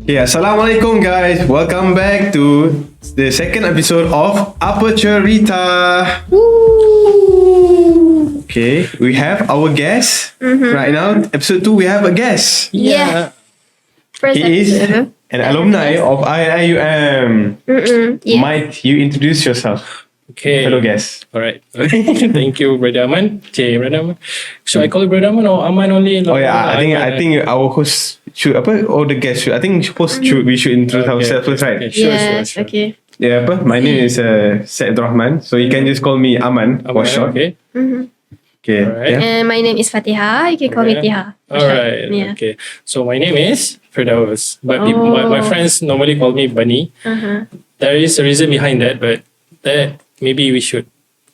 Assalamualaikum guys. Welcome back to the second episode of APA-TURE-RITA. Okay, we have our guest right now. Episode 2, we have a guest. Yeah. He is an alumni of IIUM. Yeah. Might you introduce yourself, Okay. fellow guest? Alright. Thank you, Brother Aman. Brother Aman. Should I call you Brother Aman or Aman only? Oh yeah, I think our host should or the guest should. I think we should introduce ourselves first, right? Okay, sure. Okay. Yeah, my name is Said Rahman. So you can just call me Aman for short. Okay. Okay. Alright. Yeah. And my name is Fatiha. You can call me Tiha. Alright. Yeah. Okay. So my name is Firdaus, but my friends normally call me Bani. There is a reason behind that, but that maybe we should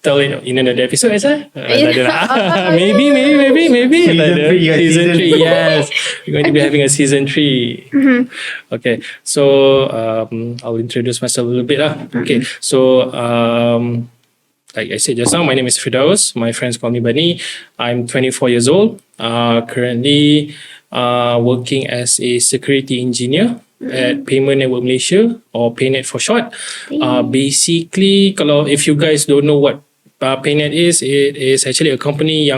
tell it in another episode, sir. Maybe. Season 3, yes. We're going to be having a season 3. Okay, so I'll introduce myself a little bit. Okay, so like I said just now, my name is Firdaus. My friends call me Bani. I'm 24 years old. Currently working as a security engineer at Payment Network Malaysia, or PayNet for short. Basically, if you guys don't know what PayNet is, it is actually a company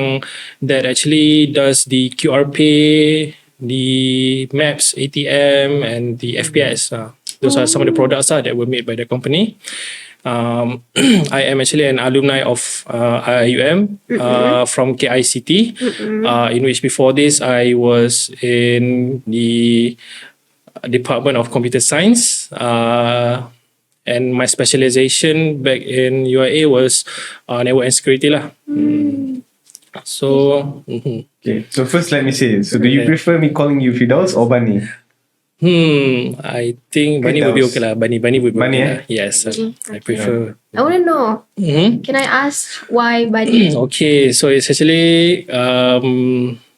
that actually does the QR Pay, the Maps, ATM, and the FPS. Those are some of the products that were made by the company. I am actually an alumni of IIUM from KICT, in which before this I was in the Department of Computer Science, and my specialization back in UIA was network and security lah. So Okay. So first, let me say. So do you prefer me calling you Firdaus or Bani? I think Bani would be okay lah. Bani would be Bani, okay lah. Yes, I prefer. I want to know. Can I ask why Bani? Okay, so it's actually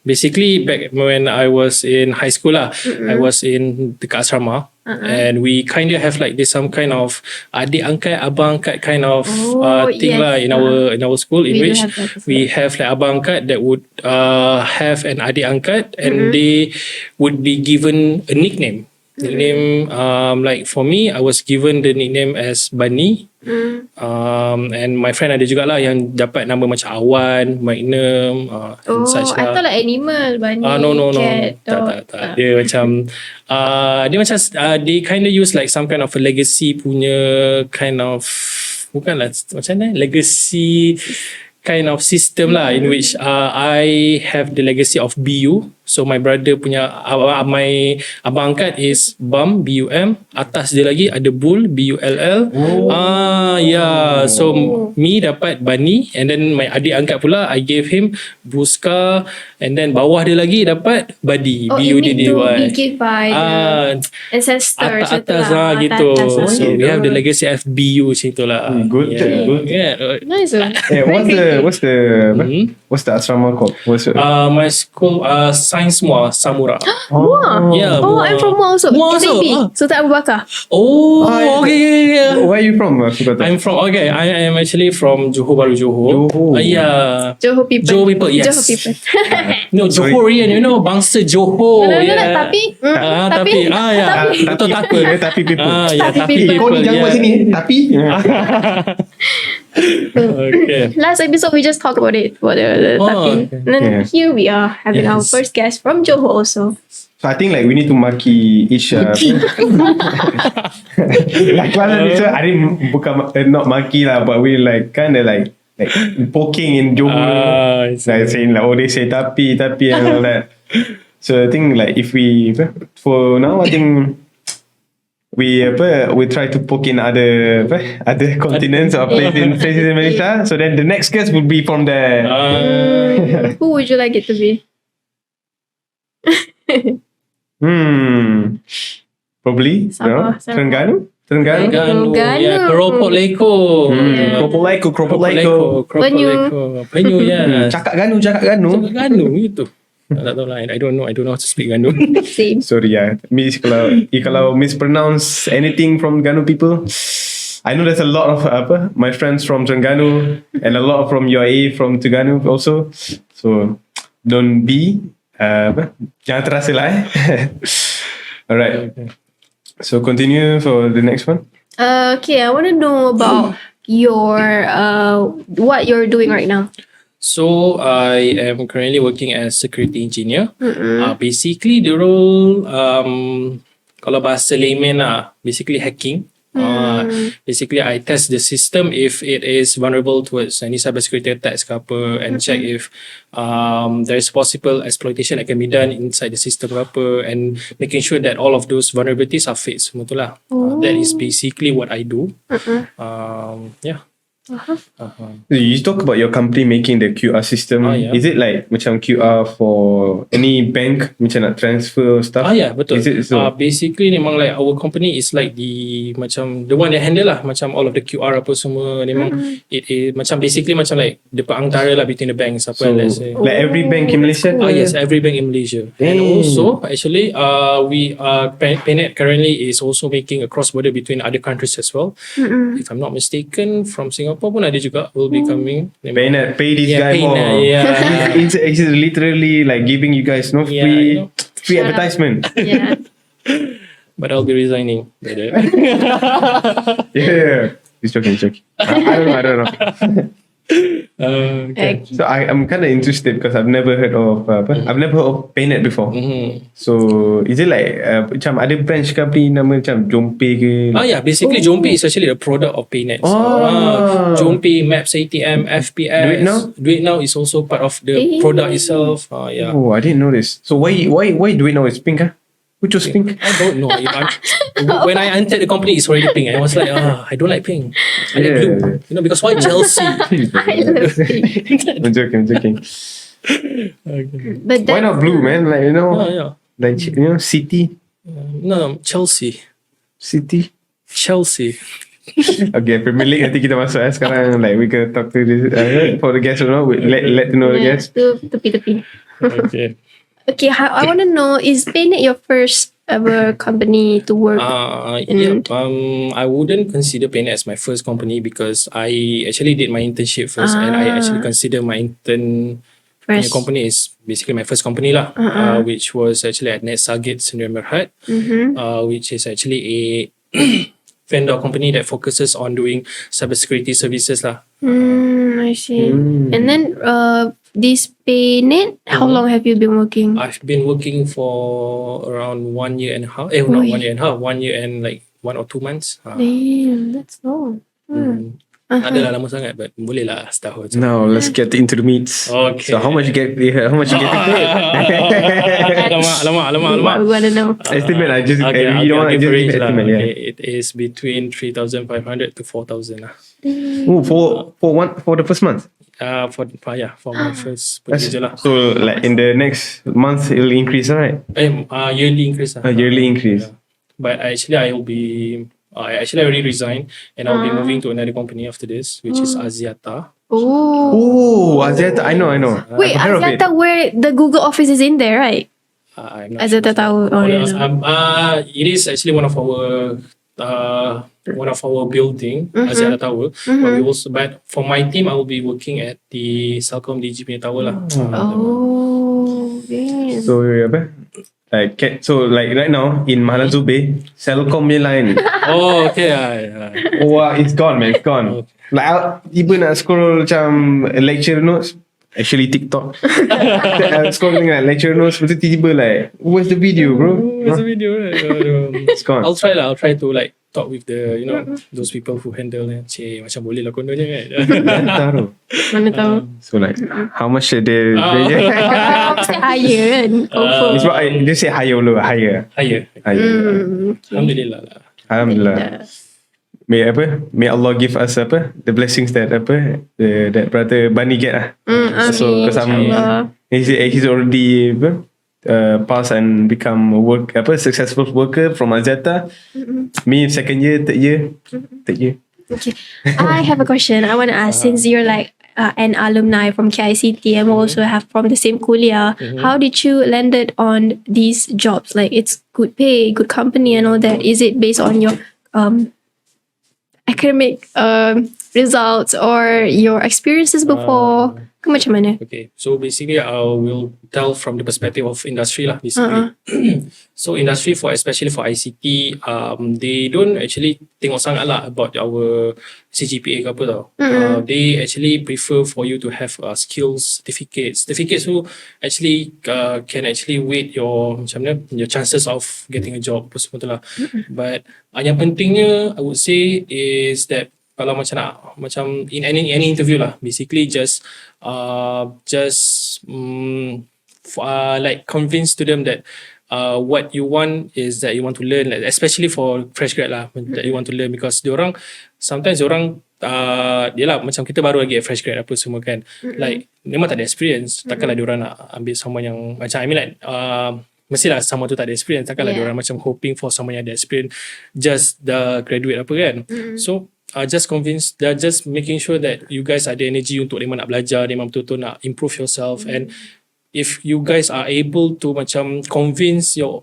basically back when I was in high school lah. I was in dekat asrama, and we kind of have like this some kind of adik angkat, abang angkat kind of thing lah in our school, in which we have like abang angkat that would have an adik angkat, and they would be given a nickname. Like for me, I was given the nickname as Bani. And my friend ada jugalah yang dapat nama macam Awan, Magnum, and such I lah. thought like animal, Bani, No. cat, Tak. Dia macam they kind of use like some kind of a legacy punya kind of, bukanlah macam mana, legacy kind of system lah, in which I have the legacy of BU. So my brother punya my abang angkat is BUM, BUM. Atas dia lagi ada Bull, BULL. Yeah. So me dapat Bani, and then my adik angkat pula I gave him Buska, and then bawah dia lagi dapat Badi, BUDDY. Be given by the ancestors. Atas lah gitu. So we have the legacy of BU macam tu lah. Good. Yeah. Nice one. What's the asrama called? My school Science Muar Samura. Muar? Yeah. I'm from Muar also. Muar also? Sultan Abu Bakar. Okay. Where are you from? I'm from, I am actually from Johor Bahru, Johor. Yeah. Johor people. Johor people, yes. Johor people. No, Johorian, bangsa Johor. No, Yeah. tapi. Betul takut. Tapi people. Tapi people. Kau ni jangan buat sini. Tapi. Okay. Last episode we just talked about it, about the tapi. Okay. And then here we are having our first guest from Johor also. So I think like we need to maki each like I didn't not maki lah, but we like kind of like poking in Johor, like saying like they say tapi and all that. So I think like if we for now, I think we try to poke in other continents or places in Malaysia. So then the next guest will be from there. Who would you like it to be? Probably Terengganu. Yeah, Keropok Leko. Keropok Penyu, yeah. Cakap Ganu gitu. Tak tahu lah. I don't know how to speak Ganu. Same. Sorry Miss, kalau mispronounce anything from Ganu people, I know there's a lot of my friends from Terengganu and a lot from UIA from Terengganu also. So don't be jangan terasa lah. Alright. So continue for the next one. Okay, I want to know about your what you're doing right now. So I am currently working as security engineer. Basically the role, kalau bahasa layman lah, basically hacking. Basically I test the system if it is vulnerable towards any cybersecurity attacks ke apa, and check if there is possible exploitation that can be done inside the system ke apa, and making sure that all of those vulnerabilities are fixed. Semua tu lah. That is basically what I do. Yeah. You talk about your company making the QR system. Yeah. Is it like macam QR for any bank macam nak transfer stuff? Yeah, betul. Is it so? Basically memang like our company is like the macam the one that handle lah macam all of the QR apa semua. Memang it is macam basically macam like the perantara lah between the banks apa, So, let's say. like every bank in Malaysia? Yes, every bank in Malaysia. And also actually we PayNet currently is also making a cross border between other countries as well. If I'm not mistaken, from Singapore pun ada juga will be coming. PayNet, pay this guy more. Yeah. It's literally like giving you guys no free, you know. free advertisement. Yeah. But I'll be resigning. Yeah. He's joking. I don't know. Okay. So I'm kind of interested because I've never heard of I've never heard of PayNet before. So is it like macam ada branch ke apa nama macam Jompe ke? Yeah, basically Jompe is actually a product of PayNet. Jompe, Maps ATM, FPS. Do It Now is also part of the product itself. Yeah. Oh, I didn't know this. So why Do It Now is pink? Who chose pink? I don't know. When I entered the company, it's already pink. I was like, I don't like pink. I like blue. You know, because why Chelsea? I love it. I'm joking. Okay. But Why not blue, man? Like Yeah. like City. No, Chelsea. City. Chelsea. Okay, Premier League nanti kita masuk sekarang. Like we can talk to this for the guests, let to know the guests. Tepi. Okay. Okay, I want to know, is PayNet your first ever company to work? Yeah. I wouldn't consider PayNet as my first company because I actually did my internship first, and I actually consider my intern company is basically my first company lah, which was actually at Net Sargit Sdn Bhd, which is actually a vendor company that focuses on doing cybersecurity services lah. I see. And then this PayNet, how long have you been working? I've been working for around 1 year and a half. Not 1 year and a half. 1 year and like 1 or 2 months. Damn, that's long. Adalah lama sangat, but boleh lah setahun. Now let's get into the meats. Okay. So how much you get paid? Alamak. We want to know. Estimate lah. Just Okay, you don't want to just give lah. estimate. Yeah. Okay, it is between 3,500 to 4,000 lah. Oh, for the first month. For my first kerja lah. So like in the next month it'll increase, right? Yearly increase lah. Yearly increase. Yeah. But actually I will be I already resigned, and I'll be moving to another company after this, which is Axiata. Oh, Axiata. I know. Wait, I've heard of it. Axiata where the Google office is in there, right? I'm not Axiata tahu. Oh, yeah. It is actually one of our building, Axiata Tower. But for my team, I will be working at the Celcom DG punya tower lah. Oh, damn. So so like right now in Mahalan Zubir, Celcom punya line. Oh, okay. Wah, it's gone, man. It's gone. Like tiba nak scroll macam lecture notes. Actually TikTok. Scroll dengan lecture notes, betul tiba like, where's the video, bro? Where's the video? It's gone. I'll try to like talk with the those people who handle macam boleh lah kononnya kan. Mana tahu. So like how much they Mesti higher kan. Confirm. it's what they say higher. Alhamdulillah lah. Alhamdulillah. May Allah give us the blessings that that brother Bani get lah. So because he's already pass and become a successful worker from Axiata. Me second year, third year. Okay. I have a question. I want to ask, since you're like an alumni from KICT and also have from the same kuliah, how did you landed on these jobs? Like, it's good pay, good company and all that. Is it based on your academic results or your experiences before? Ke macam mana? Okay, so basically I will tell from the perspective of industry lah, basically. So industry especially for ICT, they don't actually tengok sangat lah about our CGPA ke apa tau. They actually prefer for you to have skills certificates. Certificates tu actually can actually weight your macam mana, your chances of getting a job apa semua tu lah. But yang pentingnya I would say is that kalau macam in any interview lah, basically just like convince to them that what you want is that you want to learn, like, especially for fresh grad lah, that you want to learn, because sometimes diorang yelah macam kita baru lagi fresh grad apa semua kan, like memang tak ada experience, takkanlah diorang nak ambil someone yang macam I mean like mestilah someone tu tak ada experience, takkanlah diorang macam hoping for someone yang ada experience just the graduate apa kan. So just making sure that you guys ada energy untuk memang nak belajar, memang betul-betul nak improve yourself, and if you guys are able to macam convince your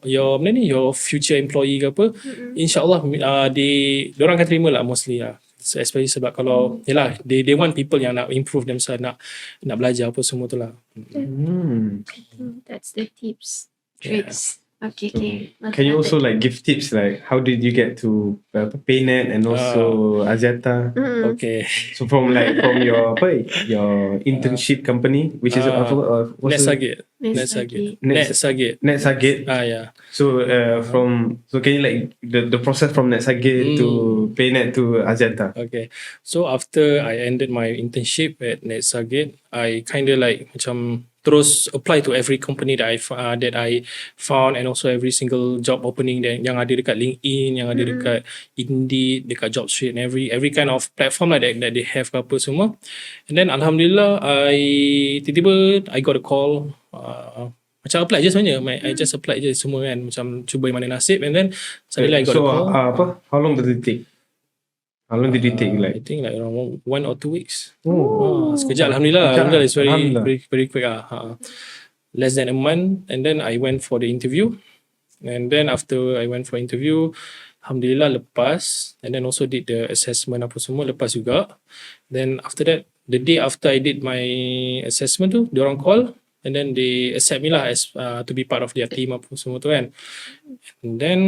future employee ke apa, insyaAllah diorang akan terima lah mostly lah. So, especially sebab kalau yelah they want people yang nak improve themselves, nak belajar apa semua tu lah. That's the tips, tricks. Okay. Can you also like give tips like how did you get to PayNet and also Axiata? Okay. So from your internship company, which is Netsagit. Yeah. So can you like the process from Netsagit to PayNet to Axiata? Okay. So after I ended my internship at Netsagit, I kind of like macam terus apply to every company that I found, and also every single job opening yang ada dekat LinkedIn, yang ada dekat Indeed, dekat JobStreet, and every kind of platform lah that they have ke apa semua. And then alhamdulillah tiba-tiba I got a call, macam apply je sebenarnya, I just apply je semua kan, macam cuba mana nasib, and then suddenly I got a call. How long did it take? How long did it take? I think like around 1 or 2 weeks. Sekejap alhamdulillah. It's very quick less than a month, and then I went for the interview, and then after I went for interview, alhamdulillah lepas, and then also did the assessment apa semua, lepas juga. Then after that, the day after I did my assessment tu, diorang call, and then they accept me lah as to be part of their team apa semua tu kan. And then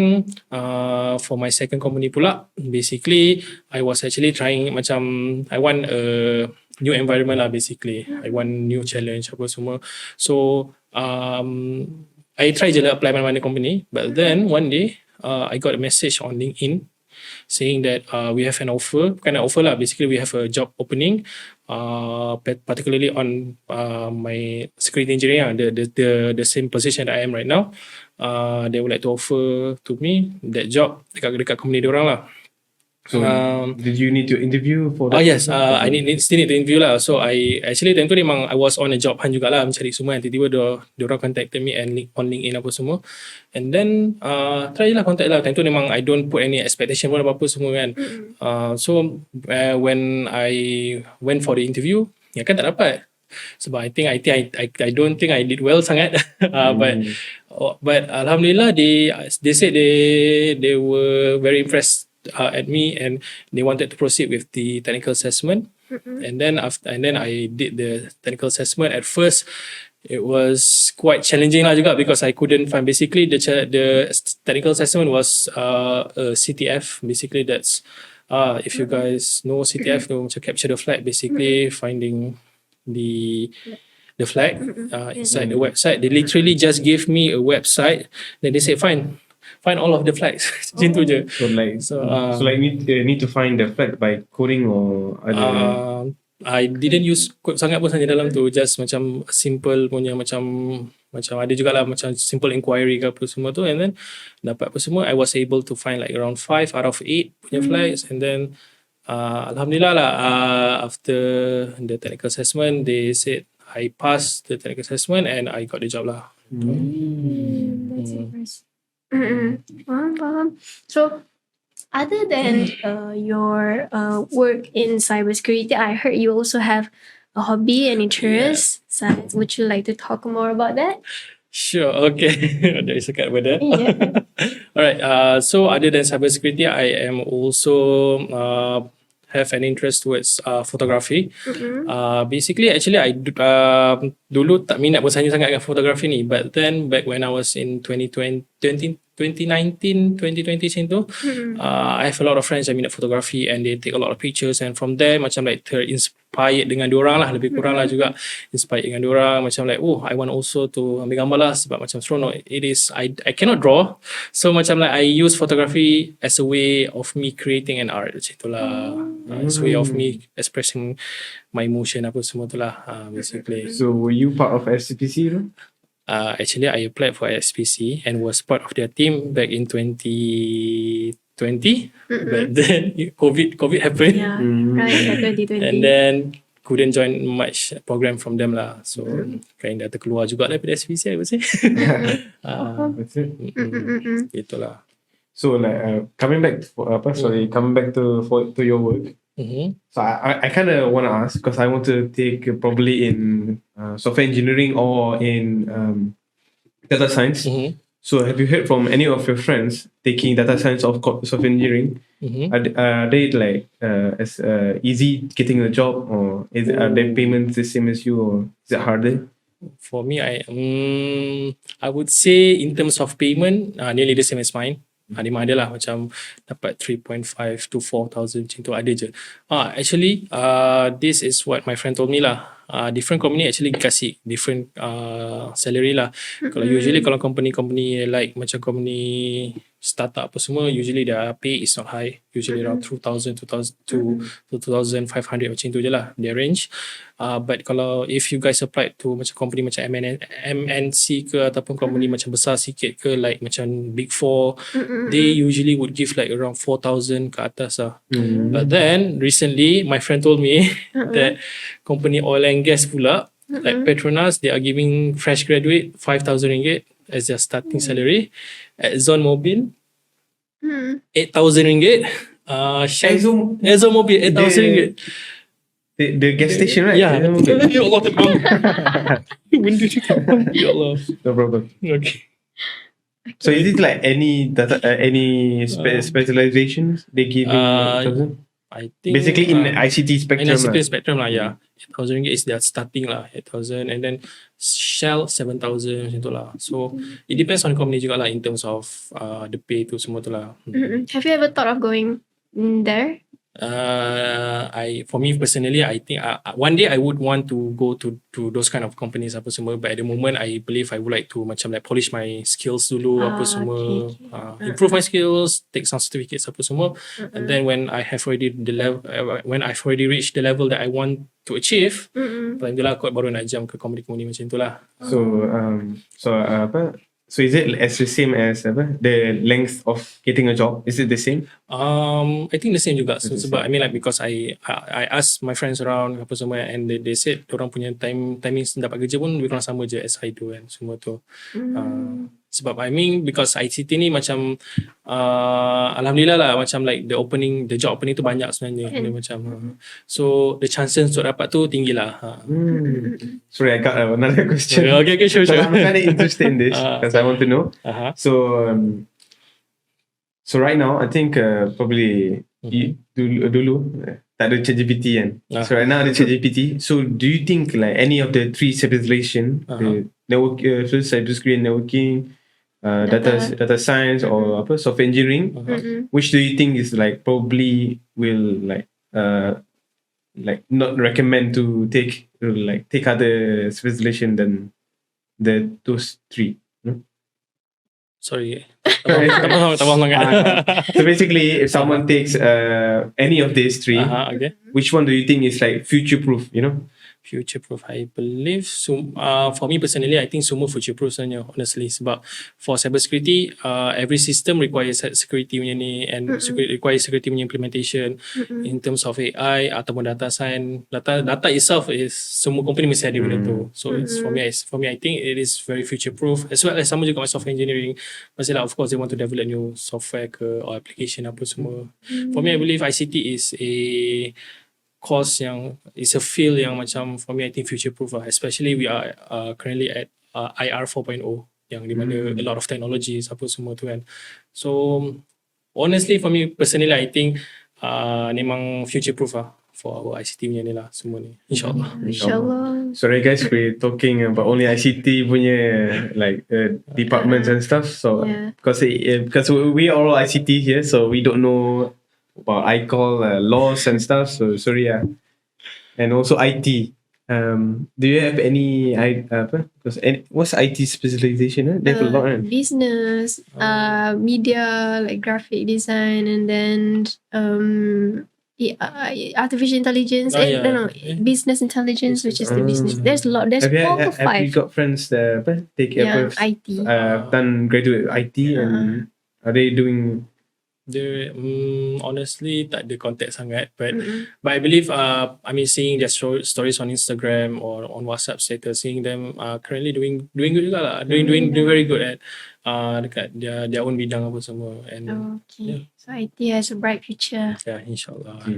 for my second company pula, basically I was actually trying macam I want a new environment lah, basically I want new challenge apa semua. So I try je lah apply mana-mana company, but then one day I got a message on LinkedIn saying that we have an offer, bukan an offer lah, basically we have a job opening, particularly on my security engineering, the same position that I am right now. They would like to offer to me that job dekat company diorang lah. So did you need to interview for that? Yes, I still need to interview lah. So I actually time tu memang I was on a job hunt jugalah, mencari semua, and tiba-tiba diorang contacted me on LinkedIn apa semua, and then try je lah contact lah. Time tu memang I don't put any expectation pun apa-apa semua kan. So when I went for the interview, ya kan tak dapat, sebab I don't think I did well sangat. But alhamdulillah they said they were very impressed at me, and they wanted to proceed with the technical assessment. And then I did the technical assessment. At first it was quite challenging lah juga, because I couldn't find, basically the technical assessment was CTF, basically that's if you guys know CTF, macam capture the flag, basically finding the flag inside the website. They literally just gave me a website, then they say find all of the flags. Macam tu je. So like need to find the flag by coding or I didn't use code sangat pun sebenarnya dalam tu, just macam simple punya, macam ada jugalah macam simple inquiry ke apa semua tu, and then dapat apa semua. I was able to find like around 5 out of 8 punya flags, and then alhamdulillah lah, after the technical assessment they said I passed the technical assessment and I got the job lah. That's impressive. Faham. So, other than your work in cybersecurity, I heard you also have a hobby and interest. So, would you like to talk more about that? Sure. Okay. Dari sekat pada. Yeah. Alright. So, other than cybersecurity, I am also have an interest towards photography. Basically, actually, I dulu tak minat pun sangat dengan fotografi ni. But then, back when I was in 2019, 2020 macam tu, I have a lot of friends yang minat fotografi and they take a lot of pictures, and from there macam like terinspired dengan diorang lah, lebih kurang lah juga inspired dengan diorang, macam like I want also to ambil gambar lah, sebab macam seronok it is. I cannot draw, so macam like I use photography as a way of me creating an art macam tu lah. It's a way of me expressing my emotion apa semua tu lah, basically. So were you part of SCPC tu? Actually, I applied for SPC and was part of their team back in 2020. But then COVID happened. Yeah, right, 2020. And then couldn't join much program from them lah. So kind dah terkeluar juga daripada SPC, I would say. That's it. Itulah. So like coming back to your work. So I kind of want to ask, because I want to take probably in software engineering or in data science. So have you heard from any of your friends taking data science or software engineering? Are they like as easy getting a job, or are their payments the same as you, or is it harder? For me, I would say in terms of payment, nearly the same as mine. Memang ada lah, macam dapat 3.5 to 4,000 macam tu ada je. Actually, this is what my friend told me lah. Different company actually kasih different salary lah. Kalau company like macam company startup apa semua, usually their pay is not high. Usually around 2,000 to 2,500 macam tu je lah their range. But kalau if you guys apply to macam company macam MNC ke ataupun company macam besar sikit ke, like macam Big Four, they usually would give like around 4,000 ke atas lah. But then recently my friend told me that company oil and gas pula, like Petronas, they are giving fresh graduate 5,000 ringgit as their starting salary. At ExxonMobil, 8,000 ringgit. ExxonMobil 8,000 ringgit. The gas station, right? Yeah. Ya Allah, terbang. Benda ni terbang. Ya Allah. No problem. Okay. So is it like any specializations they give? I think basically in ICT spectrum. In ICT spectrum lah, yeah. 8,000 ringgit is their starting lah, 8,000, and then Shell 7,000 macam tu lah. So it depends on company juga lah in terms of the pay tu semua tu lah. Have you ever thought of going there? For me personally, I think one day I would want to go to those kind of companies apa semua, but at the moment I believe I would like to macam like polish my skills dulu apa semua, improve my skills, take some certificates apa semua, and then when I've already reached the level that I want to achieve, paling lah kot baru nak jump ke company macam tu lah. So is it as the same as the length of getting a job? Is it the same? I think the same juga. So sebab I mean like because I asked my friends around apa semua, and they said orang punya timing dapat kerja pun lebih kurang sama je as I do kan semua tu. Sebab I mean because ICT ni macam alhamdulillah lah, macam like the job opening tu banyak sebenarnya. Dia macam so the chances untuk dapat tu tinggi lah. Sorry, I got another question. Okay, sure. I'm kind of interested in this because I want to know. So right now I think probably dulu tak ada ChatGPT kan. So right now ada ChatGPT. So do you think like any of the three specialization, the network, first cybersecurity, networking, data science, or software engineering, which do you think is like probably will like not recommend to take other specialization than those three? Sorry. So basically, if someone takes any of these three, which one do you think is like future proof? Future-proof, I believe. So, for me personally, I think semua future-proof sebenarnya, honestly. Sebab for cybersecurity, every system requires security punya ni, and requires security punya implementation. In terms of AI ataupun data science, data itself is semua company mesti ada benda tu. So it's for me, I think it is very future-proof. As well as sama juga software engineering. Masalah, of course, they want to develop new software or application apa semua. For me, I believe ICT is a course yang is a field yang macam for me I think future proof lah, especially we are currently at IR 4.0 yang di mana a lot of technologies apa semua tu kan. So honestly for me personally I think memang future proof lah for our ICT punya ni lah semua ni, insyaAllah. InsyaAllah. Sorry guys, we're talking about only ICT punya like departments and stuff. So because we are all ICT here, so we don't know about ICOL laws and stuff. So sorry and also IT. Do you have any what's IT specialization? They have a lot. Business, media, like graphic design, and then artificial intelligence. Business intelligence, which is the business. There's a lot. There's 4 to 5. Have you got friends that take IT? Done graduate IT and are they doing? Dia honestly tak ada contact sangat, but I believe seeing their stories on Instagram or on WhatsApp status, seeing them currently doing good juga lah, doing very good at dekat their own bidang apa semua, and so IT has a bright future. InsyaAllah.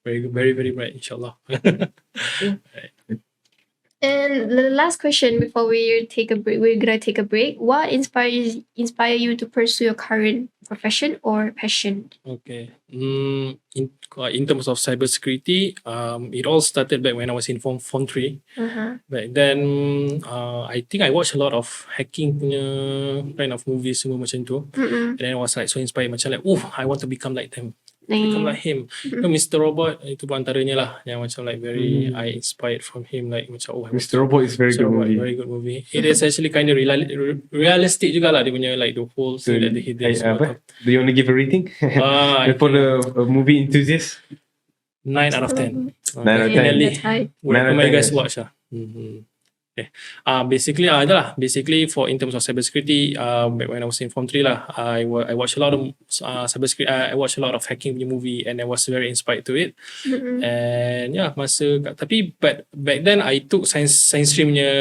Very good, very very bright, insyaAllah. Right. And the last question before we're gonna take a break. What inspire you to pursue your current profession or passion? Okay. In terms of cybersecurity, it all started back when I was in form 3. Back then, I think I watched a lot of hacking punya kind of movies semua macam tu. And then I was like so inspired, macam like, I want to become like them. Become like him. Mr. Robot itu pun antaranya lah yang macam like very I inspired from him, like macam Mr. Robot is very good movie. Very good movie. It is actually kind of realistic juga lah dia punya like the whole thing that he did. Do you want to give a rating for the movie enthusiast? 9 out of 10. 9 out of 10. Would recommend you guys watch lah. Okay. Basically for in terms of cybersecurity, back when I was in Form 3 lah, I watched a lot of cybersecurity. I watched a lot of hacking movie, and I was very inspired to it. And tapi but back then I took science stream punya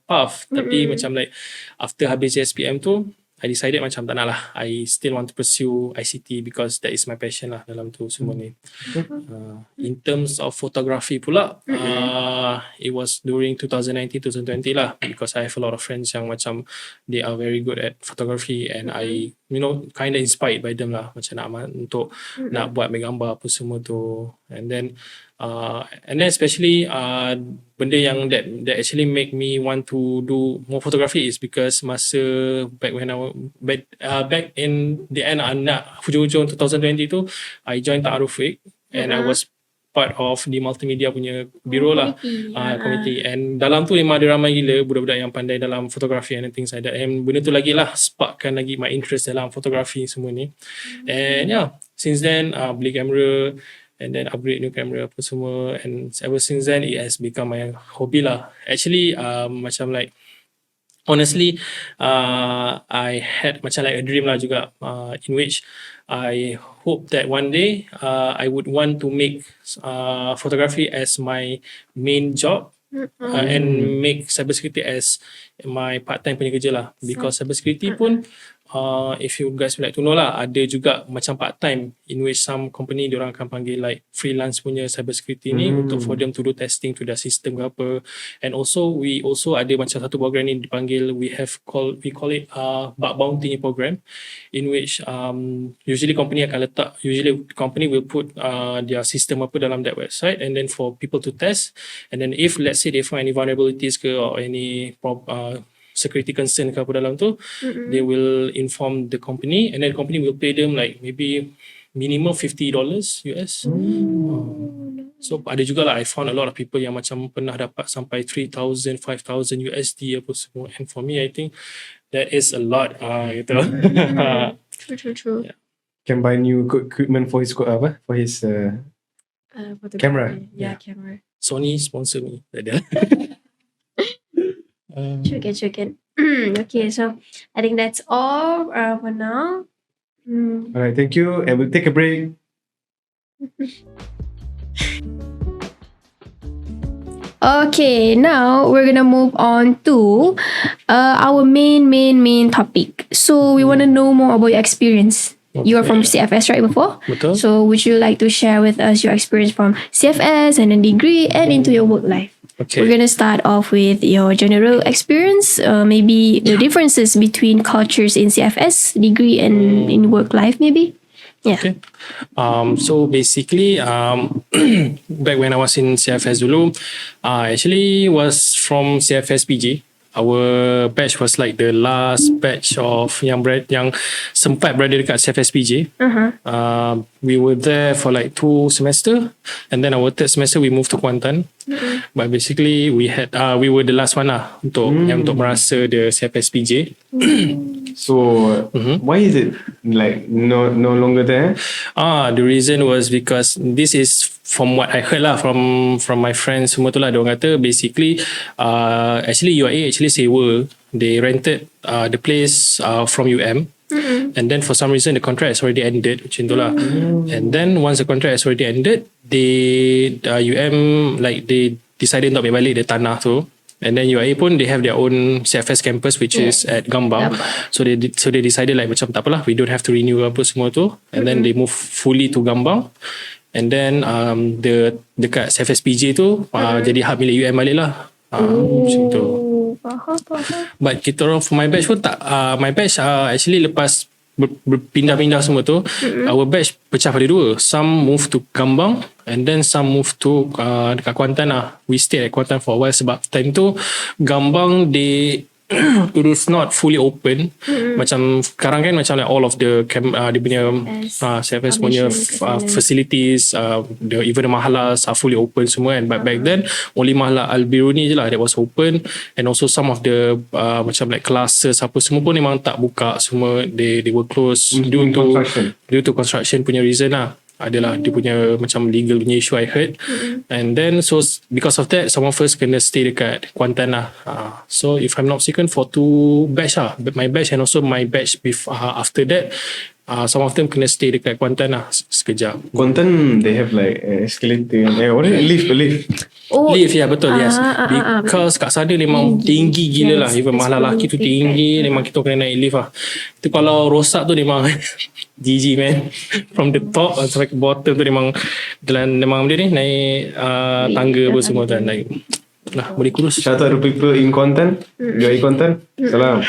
path. Tapi macam like after habis SPM tu, I decided macam tak nak lah. I still want to pursue ICT because that is my passion lah dalam tu semua ni. In terms of photography pula, it was during 2019-2020 lah, because I have a lot of friends yang macam they are very good at photography, and I kind of inspired by them lah, macam nak buat gambar apa semua tu. And then especially benda yang that actually make me want to do more photography is because masa back in the end, hujung-hujung 2020 tu, I joined Ta'aruf Week, and I was part of the multimedia punya biro lah, committee. And dalam tu memang ada ramai gila budak-budak yang pandai dalam fotografi and things like that. And benda tu lagi lah sparkkan lagi my interest dalam fotografi semua ni. And since then beli kamera, and then upgrade new camera apa semua, and ever since then it has become my hobby lah. Actually macam like honestly I had macam like a dream lah juga, in which I hope that one day I would want to make photography as my main job, and make cybersecurity as my part-time punya kerja lah, because cybersecurity pun if you guys would like to know lah, ada juga macam part-time, in which some company diorang akan panggil like freelance punya cybersecurity ni untuk for them to do testing to their system ke apa. And also we also ada macam satu program ni dipanggil, we call it bug bounty program, in which usually company will put their system apa dalam that website, and then for people to test, and then if let's say they find any vulnerabilities ke or any security concern ke apa dalam tu, they will inform the company, and then the company will pay them like maybe minimum $50 US. So ada juga lah, I found a lot of people yang macam pernah dapat sampai 3,000, 5,000 USD apa semua. And for me, I think that is a lot gitu. True. Yeah. Can buy new equipment for his camera. Camera. Sony sponsor me. Chicken. Okay, so I think that's all for now. Alright, thank you, and we'll take a break. Okay, now we're gonna move on to our main topic. So we want to know more about your experience. You are from CFS right before? Betul. So would you like to share with us your experience from CFS and then degree and into your work life? Okay. We're going to start off with your general experience, maybe the differences between cultures in CFS, degree, and in work life maybe. Yeah. Okay. So basically, back when I was in CFS dulu, actually was from CFS PJ. Our batch was like the last batch of yang sempat berada dekat CFS PJ. We were there for like 2 semester, and then our 3rd semester we moved to Kuantan. But basically we were the last one lah untuk merasa the CFS PJ. So why is it like no longer there? The reason was because this is from what I heard lah from my friends semua tu lah, diorang kata basically actually UIA actually sewa, they rented the place from UM. And then for some reason the contract has already ended, macam tu lah. And then once the contract has already ended, they UM like they decided untuk ambil balik the tanah tu. And then UIA pun they have their own CFS campus which is at Gambang. So they decided like macam tak apalah, we don't have to renew apa semua tu. And then they move fully to Gambang. And then dekat CFS PJ tu jadi hak milik UM balik lah. Macam tu. But kita orang for my batch pun tak, my batch actually lepas berpindah-pindah semua tu, our batch pecah pada 2. Some move to Gambang and then some move to dekat Kuantan lah. We stayed at Kuantan for a while sebab time tu Gambang it is not fully open. Macam sekarang kan macam like all of the dia punya CFS punya facilities, even the mahalas are fully open semua kan. But back then only mahala Al-Biruni je lah that was open, and also some of the macam like classes apa semua pun memang tak buka semua, they were closed due to construction punya reason lah. Adalah dia punya macam legal punya issue I heard. And then so because of that, someone first kena stay dekat Kuantan lah. So if I'm not mistaken for 2 batch lah, my batch and also my batch after that, some of them kena stay dekat Kuantan lah sekejap. Kuantan they have like escalator lift. Lift ya, betul. Yes, because kat sana memang tinggi gila lah. Even mahala lelaki tu tinggi, memang kita kena naik lift lah. Itu kalau rosak tu memang GG man. From the top sampai ke bottom tu memang dia ni naik tangga apa semua tu, naik lah boleh kurus. Shout out to people in Kuantan, UIA Kuantan. Salam.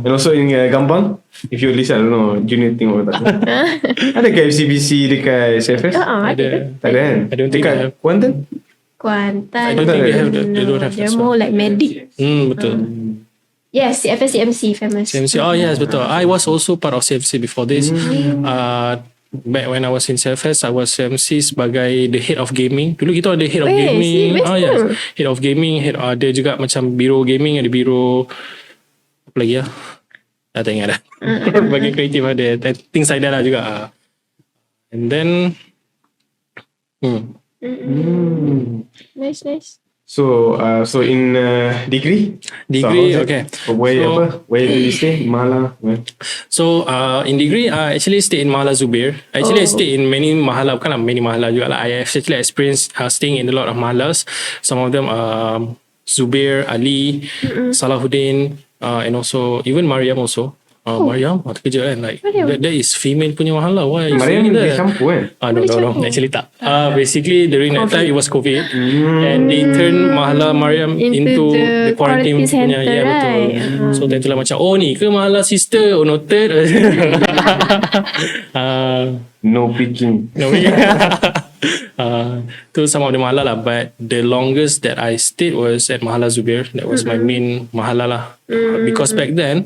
And also in Gambang, if you listen, I don't know, junior thing or tak. Ada ke FCBC dekat CFS? Ada. Tak ada kan? I don't think dekat Kuantan? I don't think they don't have They're more like medic. Betul. Yes, CFS CMC famous. CMC, yes, betul. I was also part of CMC before this. Back when I was in CFS, I was CMC sebagai the head of gaming. Dulu kita ada head of gaming. Yes. Head of gaming, ada juga macam biro gaming, ada biro apa lagi ya? Tak ingat dah. Bagi kreatif ada things like that lah juga. And then Nice. So in degree, okay. Where do you stay? Mahala. So in degree, I actually stay in Mahala Zubir. Actually, I stay in many mahala, bukanlah many mahala juga lah. I actually experienced staying in a lot of mahalas. Some of them Zubir, Ali, Salahuddin, and also even Mariam also. Mariam terkejut kan, like that is female punya mahala. Why you Mariam saying that? dia campur kan? No, actually tak. Basically during that time it was COVID, and they turned mahala Mariam into the quarantine punya. Yeah, betul. So tentulah macam ni ke mahala sister? Noted. No picking. To some of the mahala lah, but the longest that I stayed was at Mahala Zubir. That was my main mahala lah. Because back then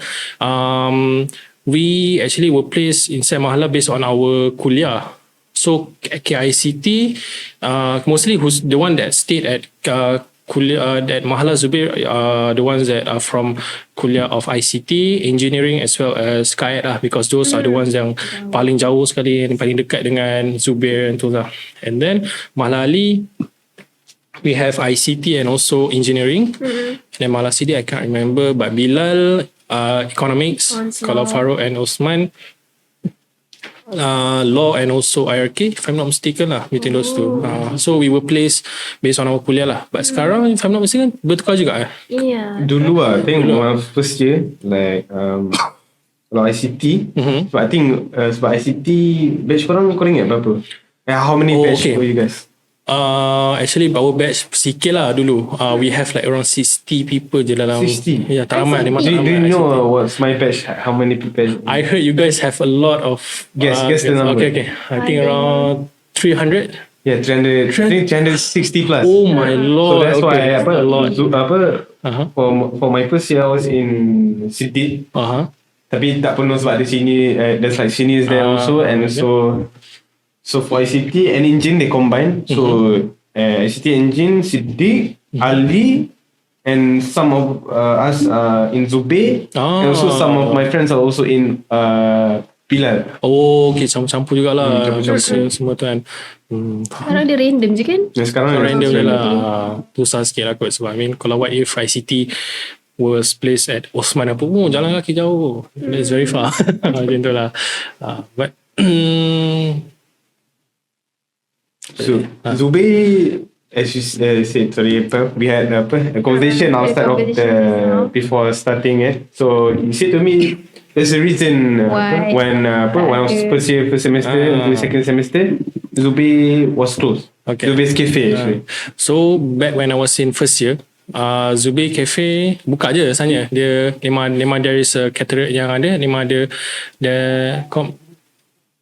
we actually were placed inside mahala based on our kuliah. So KICT mostly who's the one that stayed at kuliah at Mahala Zubir, the ones that are from kuliah of ICT, engineering as well as KAET lah, because those are the ones yang paling jauh sekali, yang paling dekat dengan Zubir and tu lah. And then Mahala Ali, we have ICT and also engineering. And then Mahala CD I can't remember, but Bilal economics, kalau Farouk and Osman law and also IRK, if I'm not mistaken lah, between those two. So we were placed based on our kuliah lah. But sekarang if I'm not mistaken bertukar juga. Dulu I think first year like kalau ICT, but I think sebab ICT batch korang ingat berapa? How many batch were you guys? Actually our batch sikit lah dulu. We have like around 60 people je dalam 60? Ya, tak ramai. Memang Do tak ramai. you know what's my batch? How many people? I heard you guys have a lot of Guess the number. Okay. I think around 300. Yeah, 360 plus. Oh my lord. So that's why a lot. For my first year I was in Siddiq. Tapi tak penuh sebab ada sini, there's like seniors there also, and also so for ICT and engine they combine. So ICT engine, Siddiq, Ali, and some of us in Zubair, and also some of my friends are also in Bilal. Oh, okay, campur-campur jugalah. Campur-campur. Semua tu kan. Sekarang dia random je kan? Sekarang Random je lah. Susah sikit lah kot. Sebab I mean, kalau what if ICT was placed at Osman apa pun, jalan kaki jauh. That's very far. Macam tu lah. But so Zubair, as you said, sorry, we had a conversation outside of before starting it. So you said to me, there's a reason when I was first semester into second semester, Zubair was closed. Okay. Zubair's cafe actually. So back when I was in first year, Zubair Cafe buka je asalnya. Dia memang there is a caterer yang ada, memang ada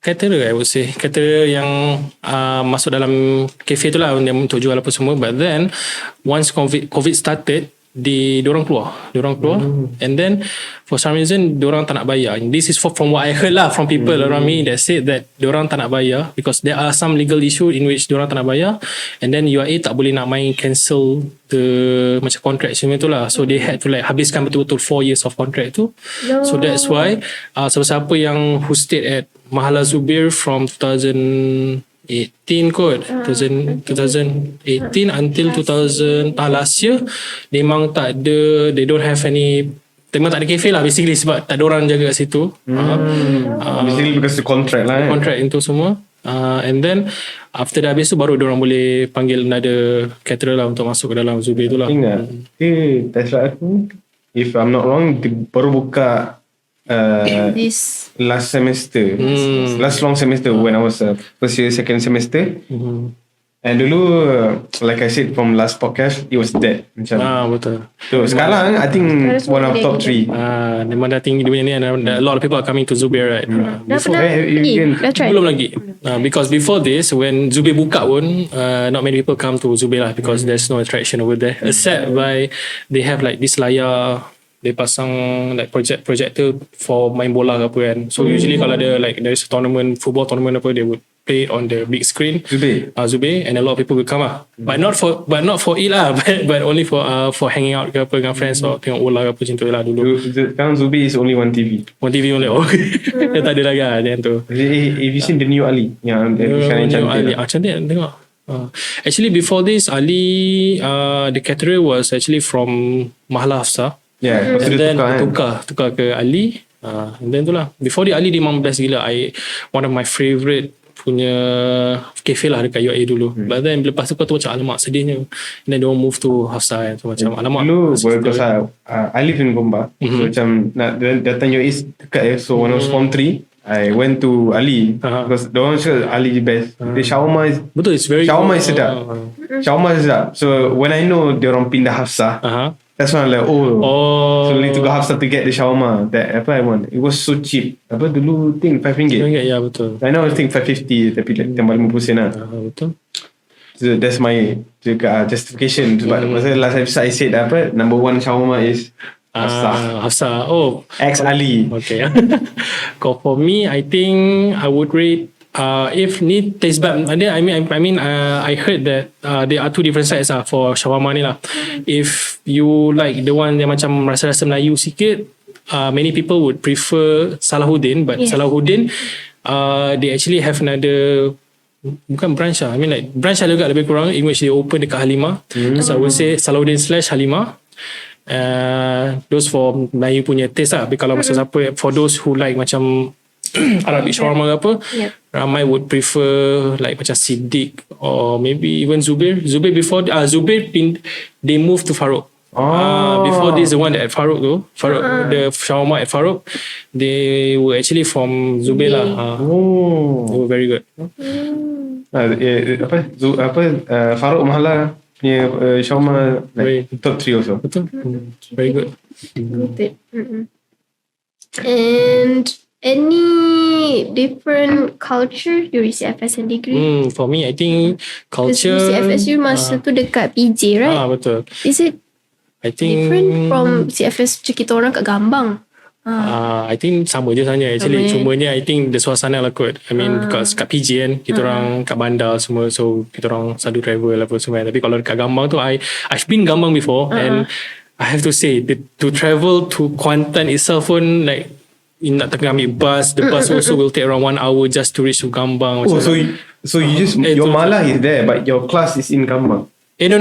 caterer, I would say caterer yang masuk dalam cafe tu lah untuk jual apa semua. But then once COVID started, diorang keluar and then for some reason diorang tak nak bayar. This is from what I heard lah from people around me that said that diorang tak nak bayar because there are some legal issue in which diorang tak nak bayar, and then UIA tak boleh nak main cancel the macam contract semua tu lah. So they had to like habiskan betul-betul 4 years of contract tu. So that's why siapa-siapa yang who stayed at Mahala Zubair from 2018 kot, 2018 until 2000 last year, memang tak ada, they don't have any, memang tak ada cafe lah basically sebab tak ada orang jaga kat situ. Basically because the contract lah. Contract itu semua. And then after that, habis tu baru diorang boleh panggil another caterer lah untuk masuk ke dalam Zubair tu lah. That's right aku. If I'm not wrong, baru buka This last semester, last long semester when I was first year second semester. And dulu like I said from last podcast, it was dead macam. Betul. So sekarang I think one of top 3. Memang dah tinggi dunia ni, and a lot of people are coming to Zubair, right? dah pernah pergi? Dah try? Belum lagi. Because before this, when Zubair buka pun, not many people come to Zubair lah because there's no attraction over there except by they have like this layar, they pasang like projector for main bola ke apa kan. So usually kalau ada like there's a tournament, football tournament apa, they would play on the big screen. Zubair, and a lot of people will come lah. But not for it lah, but only for hanging out ke apa dengan friends or tengok bola ke apa macam tu lah dulu. Sekarang Zubair is only one TV. One TV only. Dia tak ada lagi lah macam tu. Have you seen the new Ali yang cantik Ali? Cantik tengok. Actually before this, Ali the caterer was actually from Mahala Hafsah. Yeah, and then tukar ke Ali. And then tu lah. Before Ali memang best gila. One of my favourite punya cafe lah dekat UIA dulu. But then lepas tu macam alamak sedihnya. And then they all move to Hafsah. So macam alamak. Dulu because I live in Gombak. So macam nak datang UIA dekat So when I was form 3, I went to Ali because the one cakap Ali the best. The shawarma is betul, it's very shawarma is sedap. Shawarma is sedap. So when I know dia orang pindah Hafsah, that's when I'm like, so we need to go Hafsah to get the shawarma that I want. It was so cheap. Dulu think RM5. Ya betul. I know I think 550 tapi like tambah 50 sen lah. Betul. So that's my justification. Sebab masa last episode I said number 1 shawarma is Hafsah. Ex Ali. Okay. For me, I think I would rate if need taste bad. I mean I heard that there are 2 different sides for shawarma ni lah. If you like the one yang macam rasa-rasa Melayu sikit, many people would prefer Salahuddin, but Salahuddin they actually have another, bukan branch lah, I mean like branch lah juga lebih kurang, in which they open dekat Halimah. So I would say Salahuddin / Halimah. Those for Melayu punya taste lah. Tapi kalau macam siapa, for those who like macam Arabic shawarma ke apa, ramai would prefer like macam Siddiq or maybe even Zubair before Zubair they moved to Farouk. Before this, the one at Farouk tu, the shawarma at Farouk, they were actually from Zubair lah. They were very good. Farouk Mahala punya shawarma like top 3 also. Betul. Very good. Noted. And any different culture during CFS and degree? For me, I think culture. CFS you masa tu dekat PJ, right? Betul. Is it I think different from CFS macam kita orang kat Gambang? I think sama je sebenarnya actually. Cumanya I think the suasana lah kot. I mean because kat PJ kan kita orang kat bandar semua, so kita orang selalu travel apa semua. Tapi kalau dekat Gambang tu I've been Gambang before and I have to say to travel to Kuantan itself pun like nak tengah ambil bus, the bus also will take around 1 hour just to reach to Gambang. So you just your Malah is there but your class is in Gambang. No,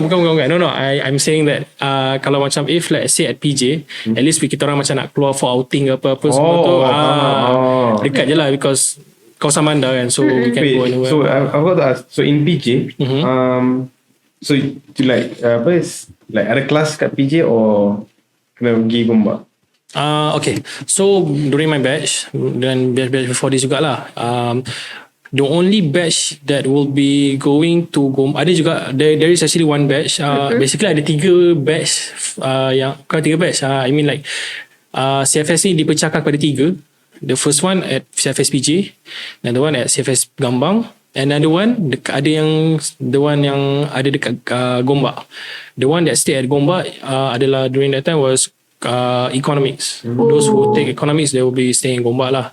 bukan. No, I'm saying that kalau macam if let's say at PJ, at least kita orang macam nak keluar for outing apa-apa semua tu, dekat je lah because kawasan bandar kan, so we can go anywhere. So I've got to ask, so in PJ, so you like like ada kelas kat PJ or kena pergi Gombak? Okay, so during my batch dan batch before this jugalah, the only batch that will be going to Gombak, ada juga there is actually one batch, basically ada 3 batch, yang bukan 3 batch, I mean like CFS ni dipecahkan pada 3. The first one at CFS PJ, another one at CFS Gambang, and another one the one yang ada dekat Gombak. The one that stay at Gombak adalah during that time was economics. Those who take economics, they will be staying in Gombak lah.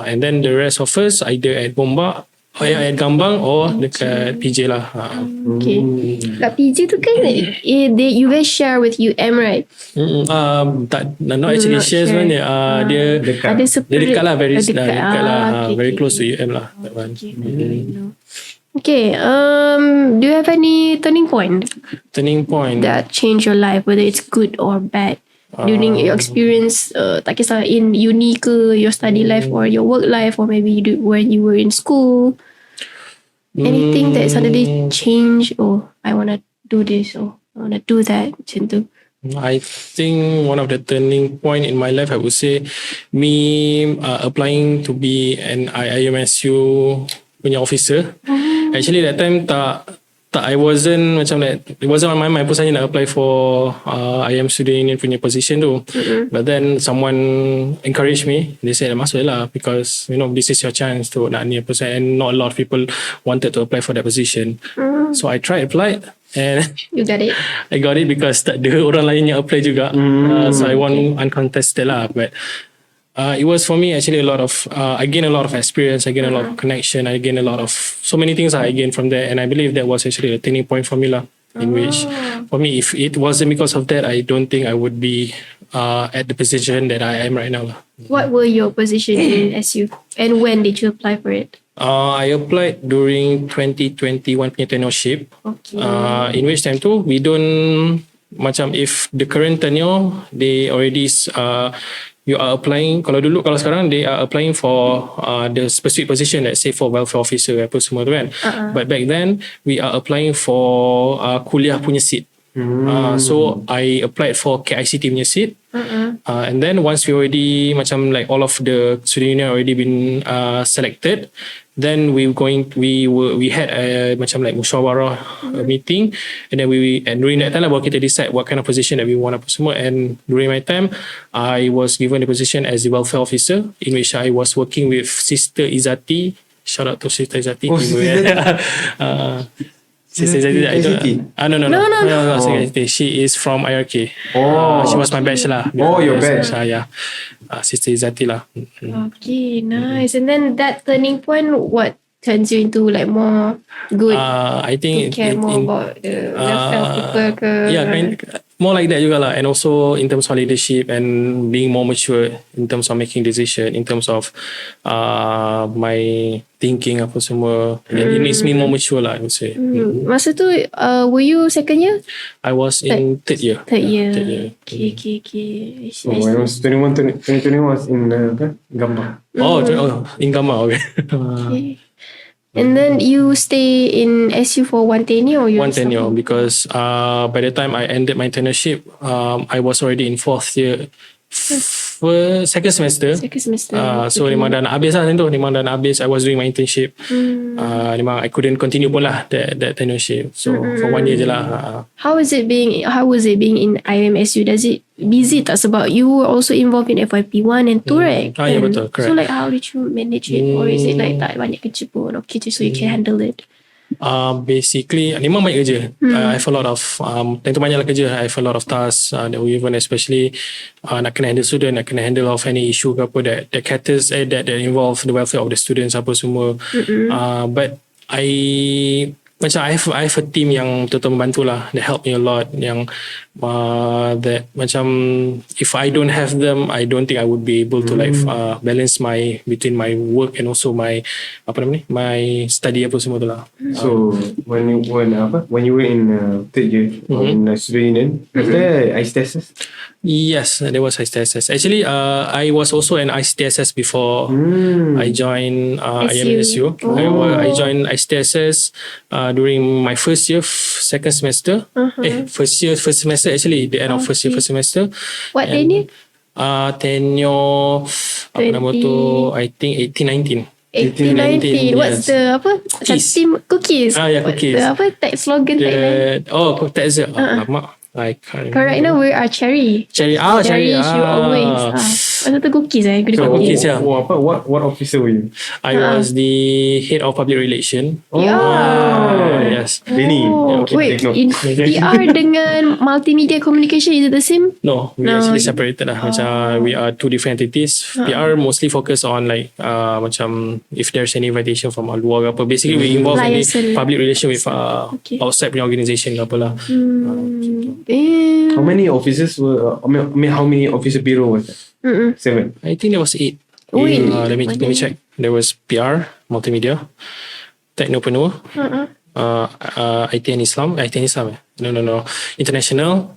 And then the rest of us either at Gombak or at Gambang or dekat PJ lah. Okay. Kat PJ tu kan you guys share with UM, right? Not actually share sebenarnya. Dia dekat lah, very dekat lah, very close to UM lah. Okay, do you have any turning point that changed your life, whether it's good or bad, during your experience, tak kisah in uni ke, your study life or your work life, or maybe when you were in school, anything that suddenly changed, I want to do this, or I want to do that, macam tu? I think one of the turning point in my life, I would say me applying to be an IIUMSU punya officer. Actually that time I wasn't macam that, it wasn't on my mind pun saya nak apply for IIM Student Union punya position tu. But then someone encouraged me. They said masuk lah because this is your chance to nak ni apa, and not a lot of people wanted to apply for that position. So I applied and you got it. I got it because tak ada orang lain yang apply juga. So I won uncontested lah, but it was for me actually a lot of I gained a lot of experience, I gained a lot of connection, I gained a lot of so many things I gained from there, and I believe that was actually a turning point for me lah, in which for me if it wasn't because of that, I don't think I would be at the position that I am right now lah. What were your position in SU and when did you apply for it? I applied during 2021 punya tenureship. In which time tu we don't macam if the current tenure they already you are applying, kalau sekarang they are applying for the specific position, let's say for welfare officer apa semua tu kan. But back then we are applying for kuliah punya seat. So I applied for KICT punya seat. And then once we already macam like all of the student union already been selected, then we had a macam like musyawarah meeting, and then during that time lah baru kita decide what kind of position that we want apa semua. And during my time I was given the position as the welfare officer, in which I was working with Sister Izzati. Shout out to Sister Izzati. Sister Izzati, no. She is from IRK. She was my batch lah. Your batch. Yeah. Sister Izzati lah. Okay, nice. And then that turning point, what turns you into like more good? I think care more about the welfare of people ke? Yeah, more like that juga lah. And also in terms of leadership and being more mature in terms of making decision, in terms of my thinking apa semua. It makes me more mature lah, I would say. Masa tu, were you second year? I was in third year. Third year. Okay. When I was 2021 was in Gambang. In Gambang, okay. And then you stay in SU for one tenure or you One tenure because by the time I ended my internship, I was already in fourth year, second semester. second semester. So memang dah nak habis lah tu. Memang dah nak habis. I was doing my internship. Memang I couldn't continue pun lah that tenureship. So for 1 year je lah. How was it being in IIMSU? Does it busy tak? Sebab you were also involved in FYP1 and TURE. Ya betul, correct. So like how did you manage it? Or is it like tak banyak kerja pun? Okay, so you can handle it. Basically memang banyak kerja. I have a lot of tentu banyaklah kerja. I have a lot of tasks that we even especially nak kena handle student, nak kena handle of any issue ke apa that caters that involve the welfare of the students apa semua. But I have a team yang betul-betul membantu lah. They help me a lot. Yang that macam if I don't have them, I don't think I would be able to like balance between my work and also my my study apa semua tu lah. So when you were in third year in student union, was there ICTSS? Yes, there was ICTSS. Actually, I was also an ICTSS before I joined IIMSU. I joined ICTSS during my first year, second semester. First semester actually, the end of first semester. What tenure? Tenure apa nama tu, I think 18-19. 18-19. What's the Cookies. Cookies. Yeah, cookies. What's the slogan tagline? That's it. Lama. I can't remember. Correct now we are Cherry. Cherry. Cherry, you always. Masa tu cookies Good So, cookies. yeah. What officer were you? I was the head of public relation. Yes. Benny. Wait, in PR dengan multimedia communication, is it the same? No, we actually separated lah. Macam we are two different entities. PR mostly focus on like macam if there's any invitation from luar ke apa. Basically we involve in the public relation with outside punya organisation ke apa lah. How many officers were? How many officer bureau was that? 7. I think there was 8. Let me check. There was PR, multimedia, technopreneur, IT and Islam. No. International,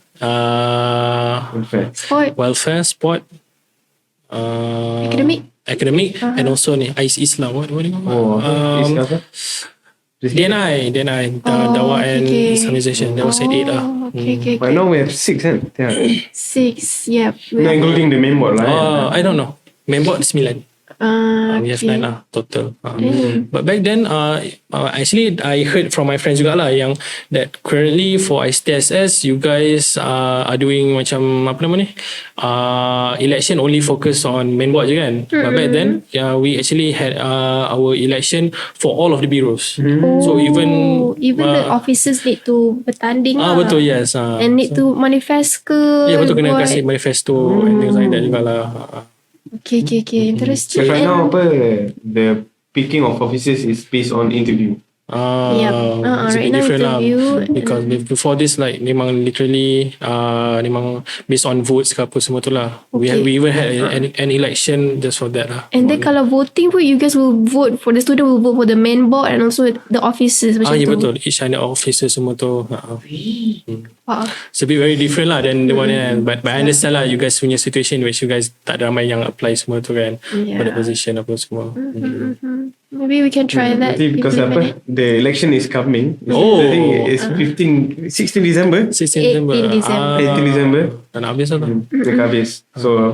welfare, sport, academic, and also ni Islam. What do you know? DNI, Dawah and Islamization. There was 8 lah. Okay. But now we have 6, kan? Yeah. 6, yeah. Not including the main board, right? I don't know. Main board 9. We have 9 lah total. But back then, actually I heard from my friends juga lah yang that currently for ICTSS, you guys are doing macam election only focus on main board je kan. But back then, we actually had our election for all of the bureaus. So even the officers need to bertanding lah. Betul, yes. And need to manifest ke. Ya betul, kena kasih manifesto and things like that juga lah. Okay. Interesting. But right now, the picking of officers is based on interview. It's a right bit now different lah. interview. Because before this, like memang literally memang based on votes ke apa semua tu lah. We even had an election just for that lah. And then kalau voting pun, you guys will vote for the student will vote for the main board and also the officers macam Ya tu. betul. Each and officer semua tu. Wow. It's a bit very different lah than the one but I understand lah you guys punya situation which you guys tak ada ramai yang apply semua tu kan for the position apa semua. Maybe we can try that. Because the election is coming. I think it's 16 December. 16 December. 18 December. Dah nak habis lah tu. Dah habis. So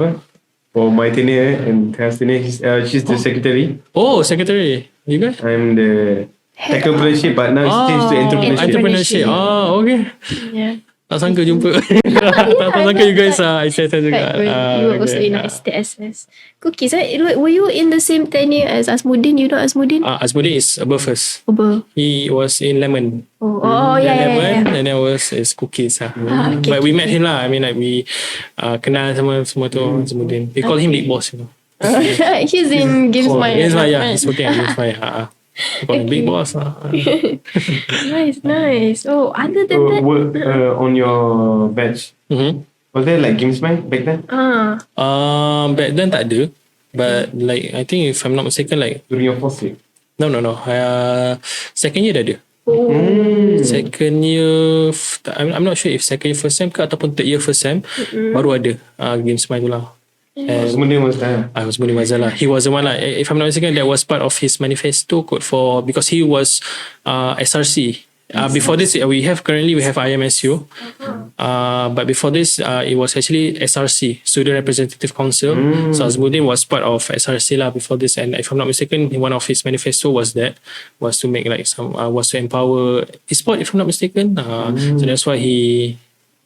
for my tenure and Tha's tenure, she's the secretary. Oh, secretary. You guys? I'm the technology, but now it's changed to entrepreneurship. Entrepreneurship. Okay. Yeah. Tak sangka jumpa. Tak sangka you guys ICTSS juga. You were also in ICTSS. Cookies, were you in the same tenure as Asmudin? You know Asmudin? Asmudin is above us. Above. He was in Lemon. Yeah. And then was Cookies. But we met him lah. I mean like we kenal semua tu Asmudin. We call him Big Boss. You know. He's in Games Maya. Games Maya. He's working at Games Maya. Big Boss. Nice. Oh, other than that, on your batch, was there like games back then? Back then tak ada. But like I think if I'm not mistaken, like during your first year. No. Second year dah ada. Second year, I'm not sure if second year first sem ke ataupun third year first sem baru ada games main tu lah. And Semua dia Mazal. I was Muni Mazal lah. He was the one lah. If I'm not mistaken, that was part of his manifesto code for, because he was SRC. Before this, we have IMSU. But before this, it was actually SRC, Student Representative Council. So Azmuddin was part of SRC lah before this. And if I'm not mistaken, one of his manifesto was to make like was to empower e-sport, if I'm not mistaken. So that's why he